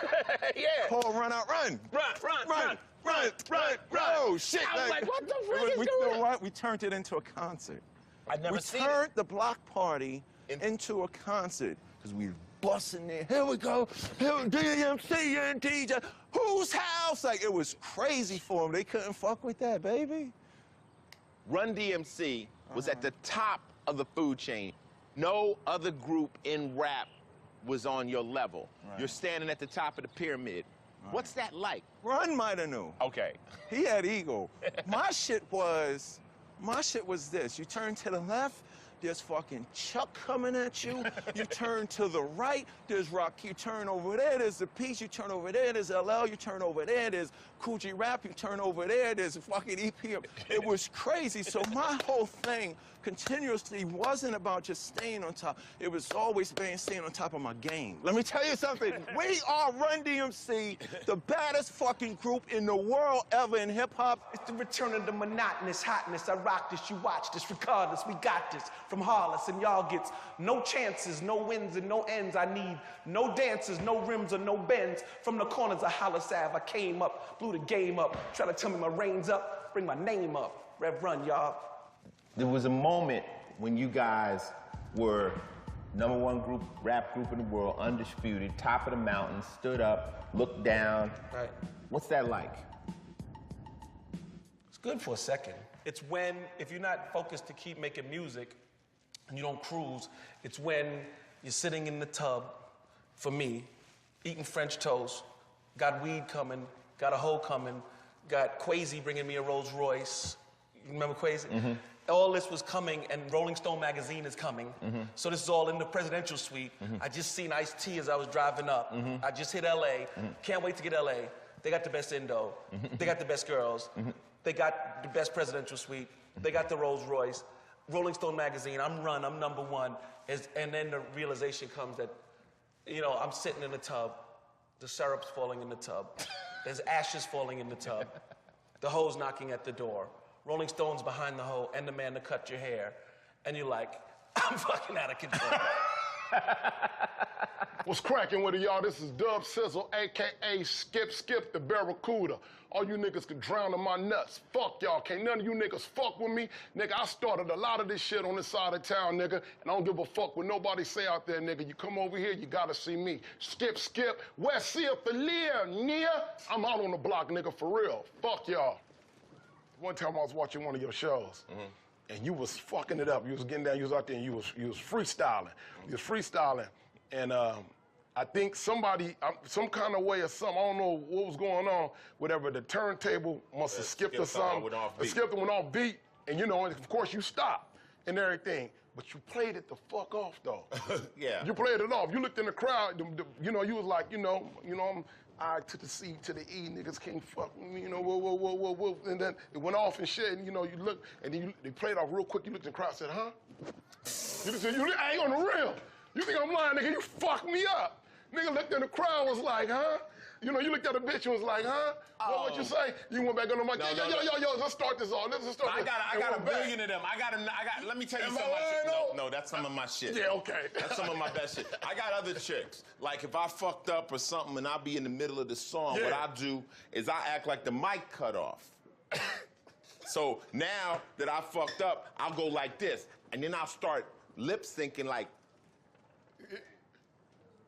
Speaker 1: Yeah.
Speaker 3: Paul, run out, run.
Speaker 1: Run.
Speaker 3: Oh, shit.
Speaker 1: I was like, what the fuck is going on?
Speaker 3: We turned it into a concert.
Speaker 1: I've never seen it.
Speaker 3: We turned the block party into a concert because we busting there. Here we go. Here, DMC and DJ. Whose house? Like, it was crazy for them. They couldn't fuck with that, baby.
Speaker 1: Run DMC was at the top of the food chain. No other group in rap was on your level. Right. You're standing at the top of the pyramid. Right. What's that like?
Speaker 3: Run might have knew.
Speaker 1: Okay.
Speaker 3: He had ego. My shit was this. You turn to the left, there's fucking Chuck coming at you. You turn to the right, there's Rock. You turn over there, there's The Peace. You turn over there, there's LL. You turn over there, there's Coogee Rap. You turn over there, there's fucking EPM. It was crazy. So my whole thing continuously wasn't about just staying on top. It was always staying on top of my game. Let me tell you something. We are Run DMC, the baddest fucking group in the world ever in hip-hop.
Speaker 8: It's the return of the monotonous hotness. I rock this, you watch this. Regardless, we got this. From Hollis, and y'all gets no chances, no wins, and no ends. I need no dances, no rims, or no bends. From the corners of Hollis Ave, I came up, blew the game up. Try to tell me my reign's up, bring my name up. Rev Run, y'all.
Speaker 1: There was a moment when you guys were #1 rap group in the world, undisputed, top of the mountain, stood up, looked down.
Speaker 8: Right.
Speaker 1: What's that like?
Speaker 8: It's good for a second. It's when, if you're not focused to keep making music and you don't cruise, it's when you're sitting in the tub, for me, eating French toast, got weed coming, got a hoe coming, got Quasi bringing me a Rolls Royce. You remember Quasi? Mm-hmm. All this was coming, and Rolling Stone magazine is coming. Mm-hmm. So this is all in the presidential suite. Mm-hmm. I just seen Ice-T as I was driving up. Mm-hmm. I just hit LA. Mm-hmm. Can't wait to get LA. They got the best Indo. Mm-hmm. They got the best girls. Mm-hmm. They got the best presidential suite. Mm-hmm. They got the Rolls Royce. Rolling Stone magazine, I'm Run, I'm #1. And then the realization comes that, you know, I'm sitting in the tub. The syrup's falling in the tub. There's ashes falling in the tub. The hoe's knocking at the door. Rolling Stone's behind the hoe and the man to cut your hair. And you're like, I'm fucking out of control.
Speaker 12: What's cracking with it, y'all? This is Dub Sizzle, a.k.a. Skip the Barracuda. All you niggas can drown in my nuts. Fuck y'all. Can't none of you niggas fuck with me. Nigga, I started a lot of this shit on this side of town, nigga, and I don't give a fuck what nobody say out there, nigga. You come over here, you gotta see me. Skip, West Sea for near. I'm out on the block, nigga, for real. Fuck y'all. One time I was watching one of your shows, and you was fucking it up. You was getting down, you was out there, and you was freestyling. You was freestyling, and I think somebody, some kind of way or something, I don't know what was going on, whatever, the turntable must have skipped or something. It skipped and went off beat, and you know, and of course you stopped and everything, but you played it the fuck off though.
Speaker 1: Yeah.
Speaker 12: You played it off. You looked in the crowd, you know, you was like, you know, I'm I to the C to the E, niggas can't fuck with me, you know, whoa. And then it went off and shit, and you know, you look, and then they played off real quick, you looked in the crowd and said, huh? You said, I ain't on the real. You think I'm lying, nigga, you fucked me up. Nigga looked in the crowd, was like, huh? You know, you looked at a bitch and was like, huh? What would you say? You went back on the mic. Yo, let's start this off. Let's start this.
Speaker 1: I got a billion of them. Let me tell you some of my shit. No, that's some of my shit.
Speaker 12: Yeah, okay.
Speaker 1: That's some of my best shit. I got other tricks. Like if I fucked up or something and I'll be in the middle of the song, what I do is I act like the mic cut off. So now that I fucked up, I'll go like this. And then I'll start lip syncing like,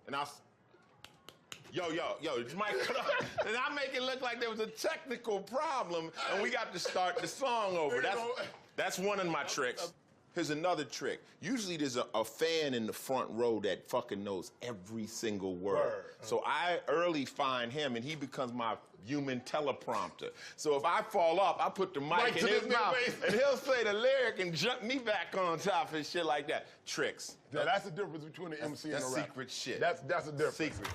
Speaker 1: and I'll, yo, this mic cut off. And I make it look like there was a technical problem and we got to start the song over. That's one of my tricks. Here's another trick. Usually there's a fan in the front row that fucking knows every single word. So I early find him and he becomes my human teleprompter. So if I fall off, I put the mic in his mouth and he'll say the lyric and jump me back on top and shit like that. Tricks.
Speaker 12: Yeah, that's the difference between the MC and the rapper.
Speaker 1: That's secret shit.
Speaker 12: That's the difference.
Speaker 1: Secret.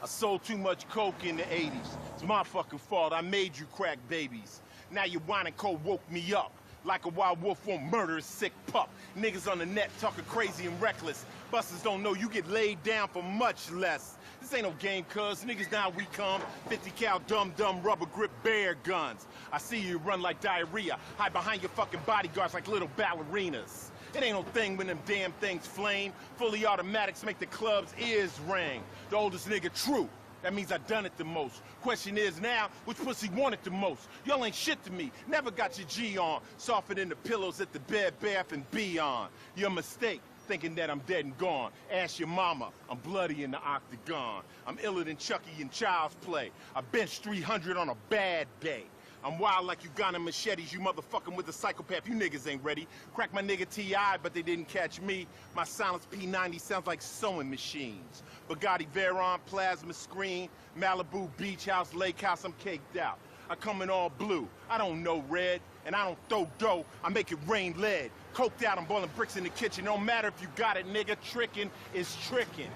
Speaker 6: I sold too much coke in the 80s. It's my fucking fault. I made you crack babies. Now your wine and coke woke me up. Like a wild wolf won't murder a sick pup. Niggas on the net talking crazy and reckless. Busters don't know you get laid down for much less. This ain't no game, cuz. Niggas now we come. 50 cal dumb rubber grip bear guns. I see you run like diarrhea. Hide behind your fucking bodyguards like little ballerinas. It ain't no thing when them damn things flame. Fully automatics make the club's ears ring. The oldest nigga true. That means I done it the most. Question is now, which pussy want it the most? Y'all ain't shit to me. Never got your G on. Softer than the pillows at the Bed Bath and Beyond. Your mistake, thinking that I'm dead and gone. Ask your mama, I'm bloody in the octagon. I'm iller than Chucky in Child's Play. I bench 300 on a bad day. I'm wild like Ugandan machetes, you motherfucking with a psychopath. You niggas ain't ready. Crack my nigga T.I., but they didn't catch me. My silence P90 sounds like sewing machines. Bugatti Veyron, plasma screen, Malibu beach house, lake house, I'm caked out. I come in all blue, I don't know red, and I don't throw dough, I make it rain lead. Coked out, I'm boiling bricks in the kitchen. Don't matter if you got it, nigga, tricking is tricking.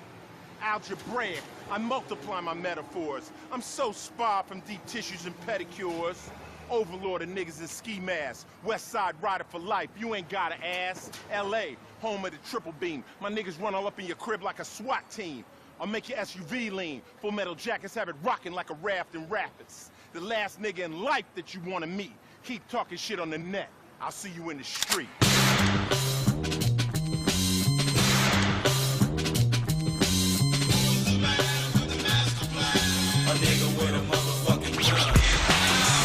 Speaker 6: Algebraic, I multiply my metaphors. I'm so sparred from deep tissues and pedicures. Overlord of niggas in ski masks. West Side rider for life, you ain't got to ass. L.A., home of the triple beam. My niggas run all up in your crib like a SWAT team. I'll make your SUV lean. Full metal jackets have it rocking like a raft in rapids. The last nigga in life that you want to meet. Keep talking shit on the net. I'll see you in the street.
Speaker 18: A nigga with a motherfucking gun.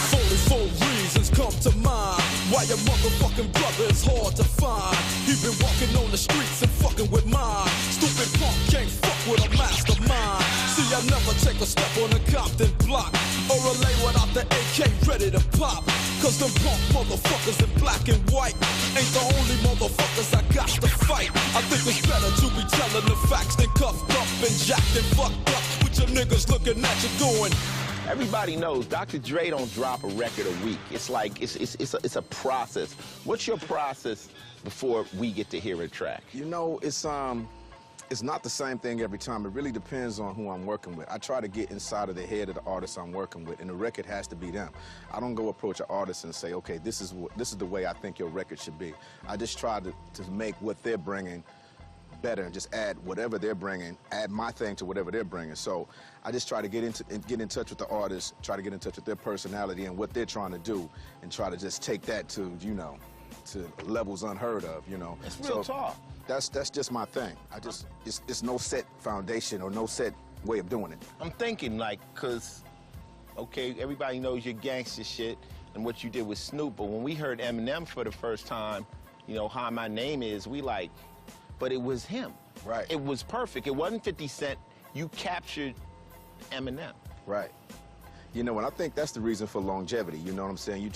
Speaker 18: 44 reasons come to mind why your motherfucking brother is hard to find. He been walking on the streets and fucking with mine. Stupid punk can't fuck with a mastermind. See, I never take a step on a Compton block or a lay without the AK ready to pop. Cause them punk motherfuckers in black and white ain't the only motherfuckers I got to fight. I think it's better to be telling the facts than cuffed up and jacked and fucked up with your niggas looking at you doing.
Speaker 1: Everybody knows Dr. Dre don't drop a record a week. It's like, it's a process. What's your process before we get to hear a track?
Speaker 11: You know, it's not the same thing every time. It really depends on who I'm working with. I try to get inside of the head of the artist I'm working with, and the record has to be them. I don't go approach an artist and say, okay, this is the way I think your record should be. I just try to make what they're bringing better and just add whatever they're bringing, add my thing to whatever they're bringing. So I just try to get in touch with the artist, try to get in touch with their personality and what they're trying to do, and try to just take that to, you know, to levels unheard of, you know.
Speaker 1: It's real talk.
Speaker 11: That's just my thing. It's no set foundation or no set way of doing it.
Speaker 1: I'm thinking like, cause, okay, everybody knows your gangster shit and what you did with Snoop, but when we heard Eminem for the first time, you know, Hi, My Name Is, we like, but it was him.
Speaker 11: Right.
Speaker 1: It was perfect. It wasn't 50 Cent. You captured Eminem.
Speaker 11: Right. You know, and I think that's the reason for longevity. You know what I'm saying? You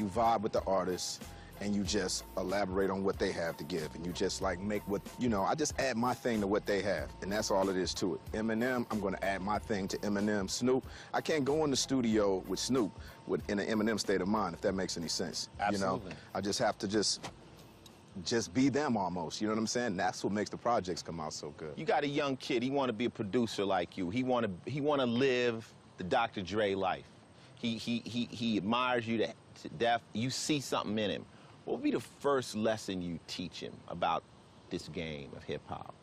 Speaker 11: vibe with the artist and you just elaborate on what they have to give. And you just like make what, you know, I just add my thing to what they have. And that's all it is to it. Eminem, I'm gonna add my thing to Eminem. Snoop, I can't go in the studio with Snoop in an Eminem state of mind, if that makes any sense.
Speaker 1: Absolutely.
Speaker 11: You know, I just have to just be them almost, you know what I'm saying? That's what makes the projects come out so good.
Speaker 1: You got a young kid, he want to be a producer like you. He want to live the Dr. Dre life. He admires you to death. You see something in him. What would be the first lesson you teach him about this game of hip hop?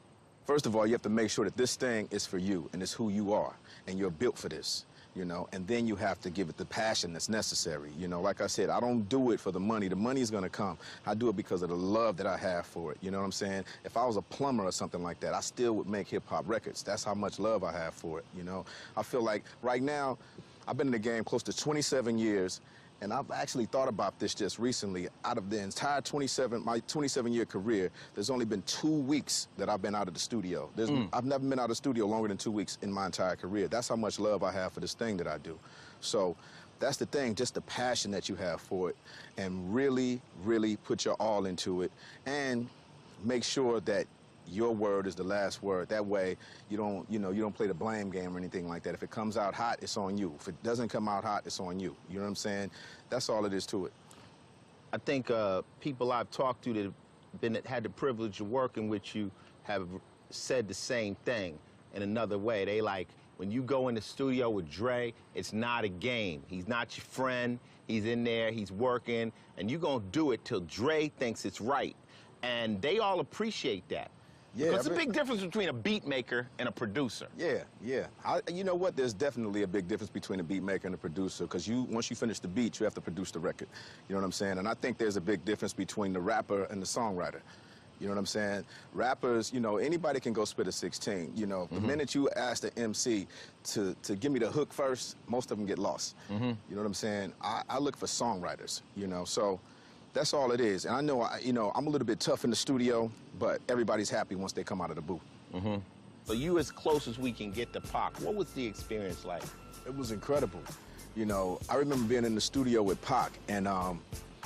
Speaker 11: First of all, you have to make sure that this thing is for you and it's who you are, and you're built for this, you know, and then you have to give it the passion that's necessary. You know, like I said, I don't do it for the money. The money is going to come. I do it because of the love that I have for it. You know what I'm saying? If I was a plumber or something like that, I still would make hip-hop records. That's how much love I have for it, you know? I feel like right now, I've been in the game close to 27 years, and I've actually thought about this just recently. Out of the entire my 27-year career, there's only been 2 weeks that I've been out of the studio. I've never been out of the studio longer than 2 weeks in my entire career. That's how much love I have for this thing that I do. So that's the thing, just the passion that you have for it, and really, really put your all into it, and make sure that your word is the last word. That way, you don't play the blame game or anything like that. If it comes out hot, it's on you. If it doesn't come out hot, it's on you. You know what I'm saying? That's all it is to it.
Speaker 1: I think people I've talked to that have had the privilege of working with you have said the same thing in another way. They like, when you go in the studio with Dre, it's not a game. He's not your friend. He's in there, he's working, and you're gonna do it till Dre thinks it's right. And they all appreciate that. Yeah, because there's a big difference between a beat maker and a producer.
Speaker 11: Yeah. You know what? There's definitely a big difference between a beat maker and a producer, because once you finish the beat, you have to produce the record. You know what I'm saying? And I think there's a big difference between the rapper and the songwriter. You know what I'm saying? Rappers, you know, anybody can go spit a 16. You know, the minute you ask the MC to give me the hook first, most of them get lost. You know what I'm saying? I look for songwriters, you know, so that's all it is. And I know, I'm a little bit tough in the studio, but everybody's happy once they come out of the booth.
Speaker 1: So you as close as we can get to Pac. What was the experience like?
Speaker 11: It was incredible. You know, I remember being in the studio with Pac, and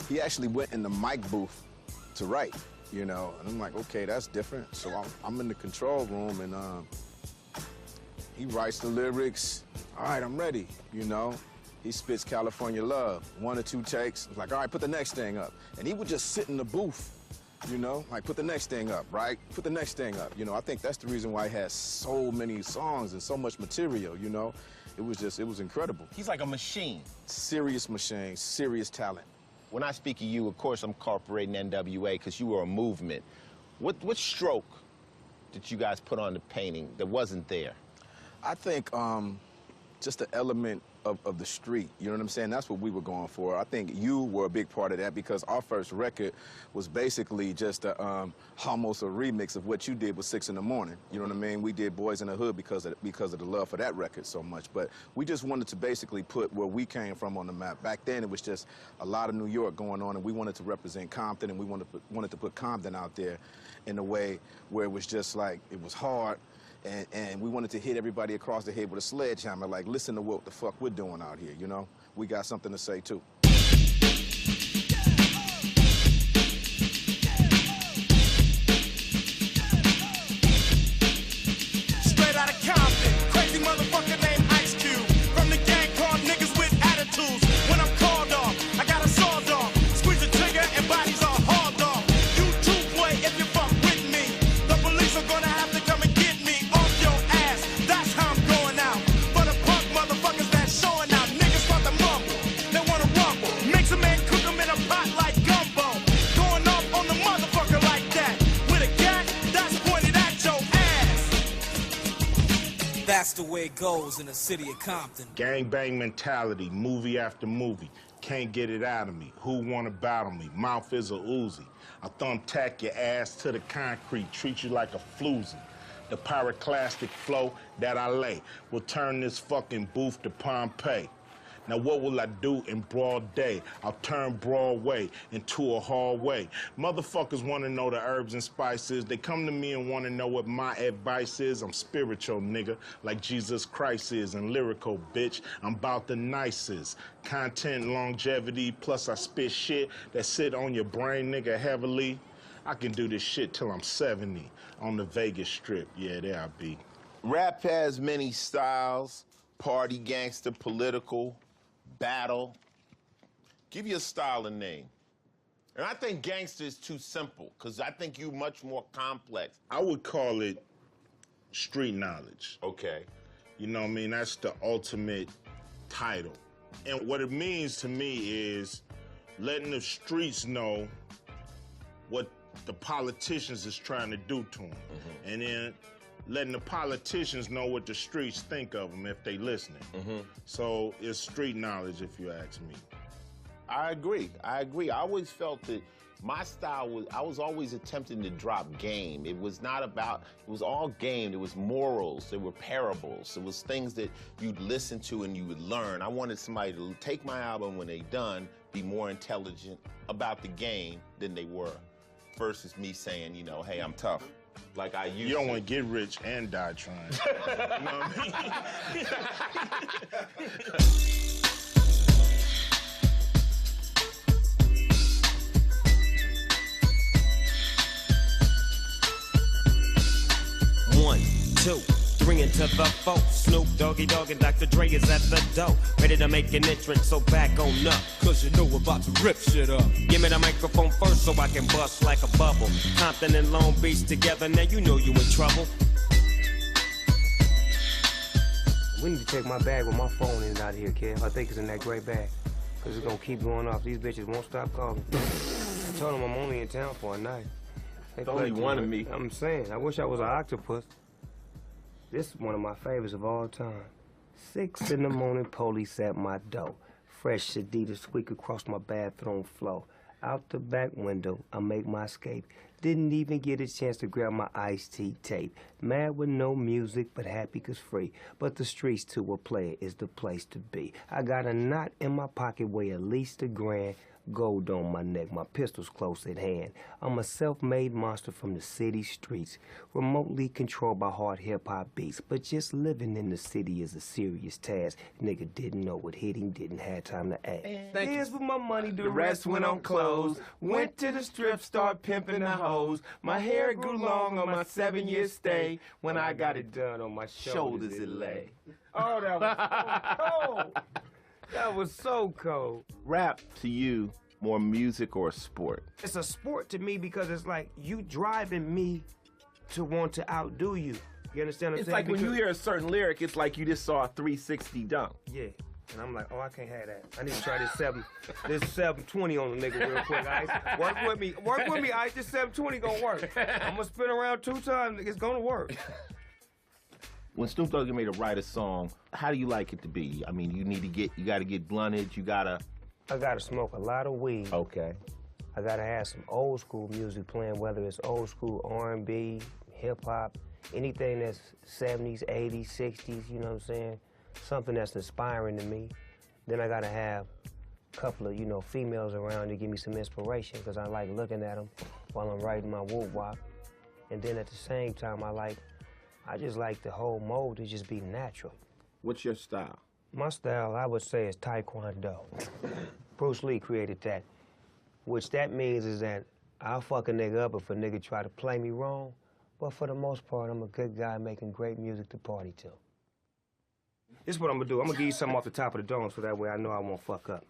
Speaker 11: he actually went in the mic booth to write, you know. And I'm like, okay, that's different. So I'm in the control room, and he writes the lyrics. All right, I'm ready, you know. He spits California Love, 1 or 2 takes. I was like, all right, put the next thing up. And he would just sit in the booth, you know, like, put the next thing up, right? Put the next thing up. You know, I think that's the reason why he has so many songs and so much material, you know. It was incredible.
Speaker 1: He's like a machine.
Speaker 11: Serious machine, serious talent.
Speaker 1: When I speak of you, of course, I'm incorporating NWA because you were a movement. What stroke did you guys put on the painting that wasn't there?
Speaker 11: I think just the element of the street, you know what I'm saying? That's what we were going for. I think you were a big part of that, because our first record was basically just almost a remix of what you did with 6 in the Morning. You know what I mean? We did Boys in the Hood because of the love for that record so much. But we just wanted to basically put where we came from on the map. Back then, it was just a lot of New York going on, and we wanted to represent Compton, and we wanted to put Compton out there in a way where it was just like, it was hard. And we wanted to hit everybody across the head with a sledgehammer, like, listen to what the fuck we're doing out here, you know? We got something to say, too.
Speaker 13: Straight out of Compton, crazy motherfucker named Ice Cube. From the gang called niggas with attitudes. When I'm called off, I got a sawed off. Squeeze the trigger and bodies are hauled off. You too, boy, if you fuck with me. The police are gonna have to come and get me. That's how I'm going out. For the punk motherfuckers that's showing out. Niggas want the mumble, they wanna rumble. Mix 'em and cook 'em in a pot like gumbo. Going off on the motherfucker like that. With a gat that's pointed at your ass.
Speaker 14: That's the way it goes in the city of Compton.
Speaker 23: Gangbang mentality, movie after movie. Can't get it out of me. Who wanna battle me? Mouth is a Uzi. I thumbtack your ass to the concrete. Treat you like a floozy. The pyroclastic flow that I lay will turn this fucking booth to Pompeii. Now what will I do in broad day? I'll turn Broadway into a hallway. Motherfuckers wanna know the herbs and spices. They come to me and wanna know what my advice is. I'm spiritual, nigga, like Jesus Christ is, and lyrical, bitch. I'm about the nicest. Content, longevity, plus I spit shit that sit on your brain, nigga, heavily. I can do this shit till I'm 70 on the Vegas Strip. Yeah, there I be.
Speaker 1: Rap has many styles: party, gangster, political, battle. Give your style a name. And I think gangster is too simple, because I think you much more complex.
Speaker 23: I would call it street knowledge.
Speaker 1: Okay.
Speaker 23: You know what I mean? That's the ultimate title. And what it means to me is letting the streets know what
Speaker 6: the politicians is trying to do to them. And then letting the politicians know what the streets think of them if they listening. So it's street knowledge, if you ask me.
Speaker 1: I agree. I always felt that my style was, I was always attempting to drop game. It was not about, it was all game. There was morals, there were parables. It was things that you'd listen to and you would learn. I wanted somebody to take my album when they done, be more intelligent about the game than they were, versus me saying, you know, hey, I'm tough. Like I used to.
Speaker 6: You don't want to get rich and die trying. You know what I mean?
Speaker 15: One, two, three into the four. Snoop Doggy Dogg and Dr. Dre is at the door, ready to make an entrance, so back on up.
Speaker 18: Cause you know we're about to rip shit up.
Speaker 15: Give me the microphone first so I can bust like a bubble. Compton and Long Beach together, now you know you in trouble.
Speaker 16: We need to take my bag with my phone in and out of here, kid. I think it's in that gray bag. Cause it's gonna keep going off. These bitches won't stop calling. I told them I'm only in town for a night.
Speaker 1: It's only one of me.
Speaker 16: I'm saying, I wish I was an octopus. This is one of my favorites of all time. 6 in the morning, police at my door. Fresh Adidas squeak across my bathroom floor. Out the back window, I make my escape. Didn't even get a chance to grab my iced tea tape. Mad with no music, but happy 'cause free. But the streets to a player is the place to be. I got a knot in my pocket, weigh at least $1,000. Gold on my neck, my pistol's close at hand. I'm a self-made monster from the city streets, remotely controlled by hard hip-hop beats. But just living in the city is a serious task. Nigga didn't know what hit him, didn't have time to act. Here's with my money, the rest went on clothes. Went to the strip, start pimping the hoes. My hair grew long on my 7-year stay. When I got it done on my shoulders it lay. Oh, that was so cold. That was so cold.
Speaker 1: Rap to you, more music or a sport?
Speaker 16: It's a sport to me because it's like you driving me to want to outdo you. You understand what I'm
Speaker 1: It's
Speaker 16: saying?
Speaker 1: like when you hear a certain lyric, it's like you just saw a 360 dunk.
Speaker 16: Yeah. And I'm like, oh, I can't have that. I need to try this 720 on the nigga real quick, Ice. Work with me. Work with me, Ice. This 720 gonna work. I'm gonna spin around 2 times. It's gonna work.
Speaker 1: When Snoop Dogg made to write a song, how do you like it to be? I mean, you gotta get blunted,
Speaker 16: I gotta smoke a lot of weed.
Speaker 1: Okay.
Speaker 16: I gotta have some old school music playing, whether it's old school R&B, hip hop, anything that's 70s, 80s, 60s, you know what I'm saying? Something that's inspiring to me. Then I gotta have a couple of, females around to give me some inspiration, because I like looking at them while I'm writing my woo-wop. And then at the same time, I just like the whole mode to just be natural.
Speaker 1: What's your style?
Speaker 16: My style, I would say, is Taekwondo. Bruce Lee created that, which that means is that I'll fuck a nigga up if a nigga try to play me wrong, but for the most part, I'm a good guy making great music to party to. This is what I'm gonna do. I'm gonna give you something off the top of the dome so that way I know I won't fuck up.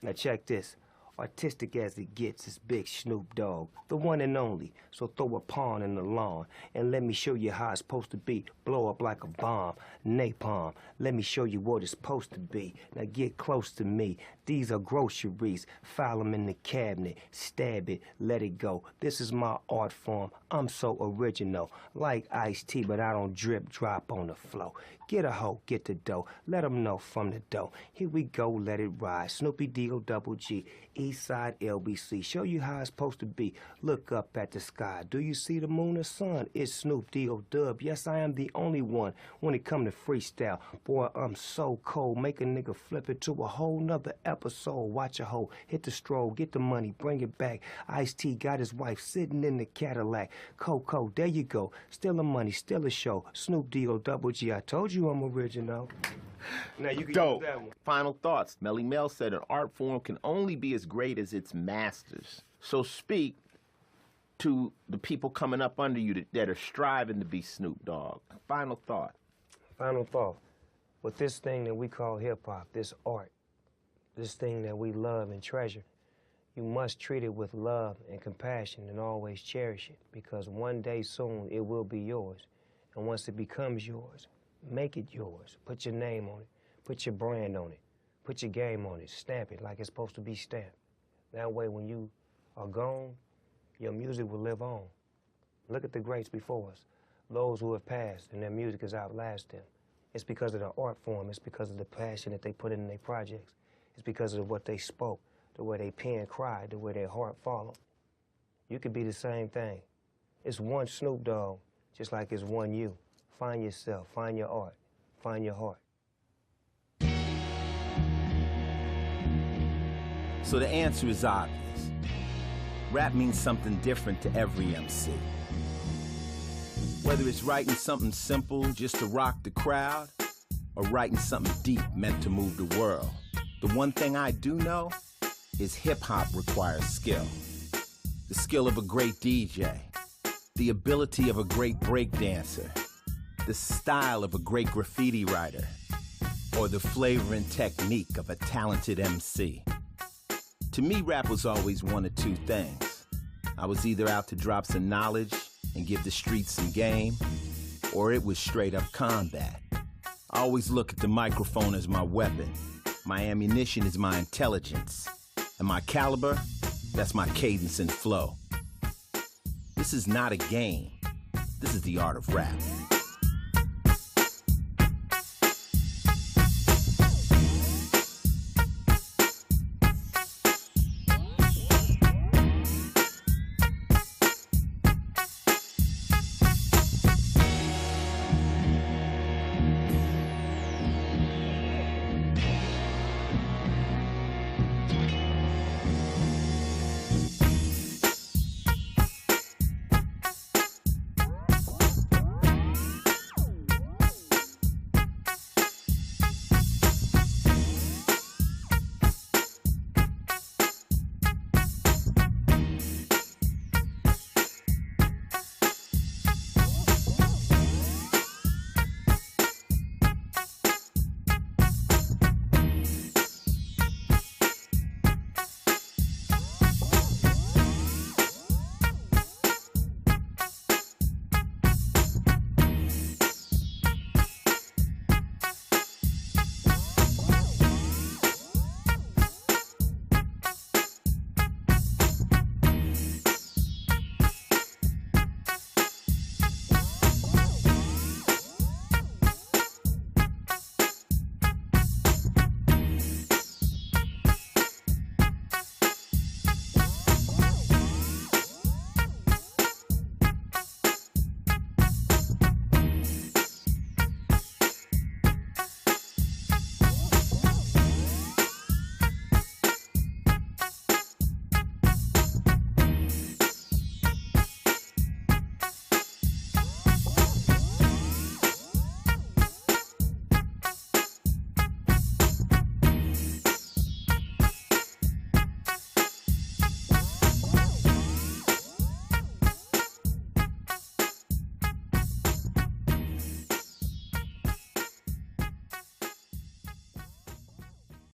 Speaker 16: Now check this. Artistic as it gets is Big Snoop Dogg, the one and only. So throw a pawn in the lawn and let me show you how it's supposed to be. Blow up like a bomb, napalm. Let me show you what it's supposed to be. Now get close to me. These are groceries. File them in the cabinet. Stab it, let it go. This is my art form. I'm so original. Like iced tea, but I don't drip drop on the flow. Get a hoe, get the dough. Let them know from the dough. Here we go, let it ride. Snoopy D-O-double-G. Eastside LBC. Show you how it's supposed to be. Look up at the sky. Do you see the moon or sun? It's Snoop D-O-Dub. Yes, I am the only one when it come to freestyle. Boy, I'm so cold. Make a nigga flip it to a whole nother episode. Watch a hoe. Hit the stroll. Get the money. Bring it back. Ice-T got his wife sitting in the Cadillac. Coco, there you go. Still the money. Still a show. Snoop D-O-double-G. I told you I'm original. Now you can use that one.
Speaker 1: Final thoughts. Melly Mel said an art form can only be as great as its masters. So speak to the people coming up under you that are striving to be Snoop Dogg. Final thought.
Speaker 16: Final thought. With this thing that we call hip-hop, this art, this thing that we love and treasure, you must treat it with love and compassion and always cherish it, because one day soon it will be yours. And once it becomes yours, make it yours. Put your name on it. Put your brand on it. Put your game on it. Stamp it like it's supposed to be stamped. That way when you are gone, your music will live on. Look at the greats before us, those who have passed and their music has outlasted them. It's because of the art form, it's because of the passion that they put in their projects. It's because of what they spoke, the way they pen cried, the way their heart followed. You could be the same thing. It's one Snoop Dogg, just like it's one you. Find yourself, find your art, find your heart.
Speaker 9: So the answer is obvious. Rap means something different to every MC. Whether it's writing something simple just to rock the crowd, or writing something deep meant to move the world, the one thing I do know is hip-hop requires skill. The skill of a great DJ, the ability of a great breakdancer, the style of a great graffiti writer, or the flavor and technique of a talented MC. To me, rap was always one of two things. I was either out to drop some knowledge and give the streets some game, or it was straight up combat. I always look at the microphone as my weapon. My ammunition is my intelligence. And my caliber, that's my cadence and flow. This is not a game. This is the art of rap.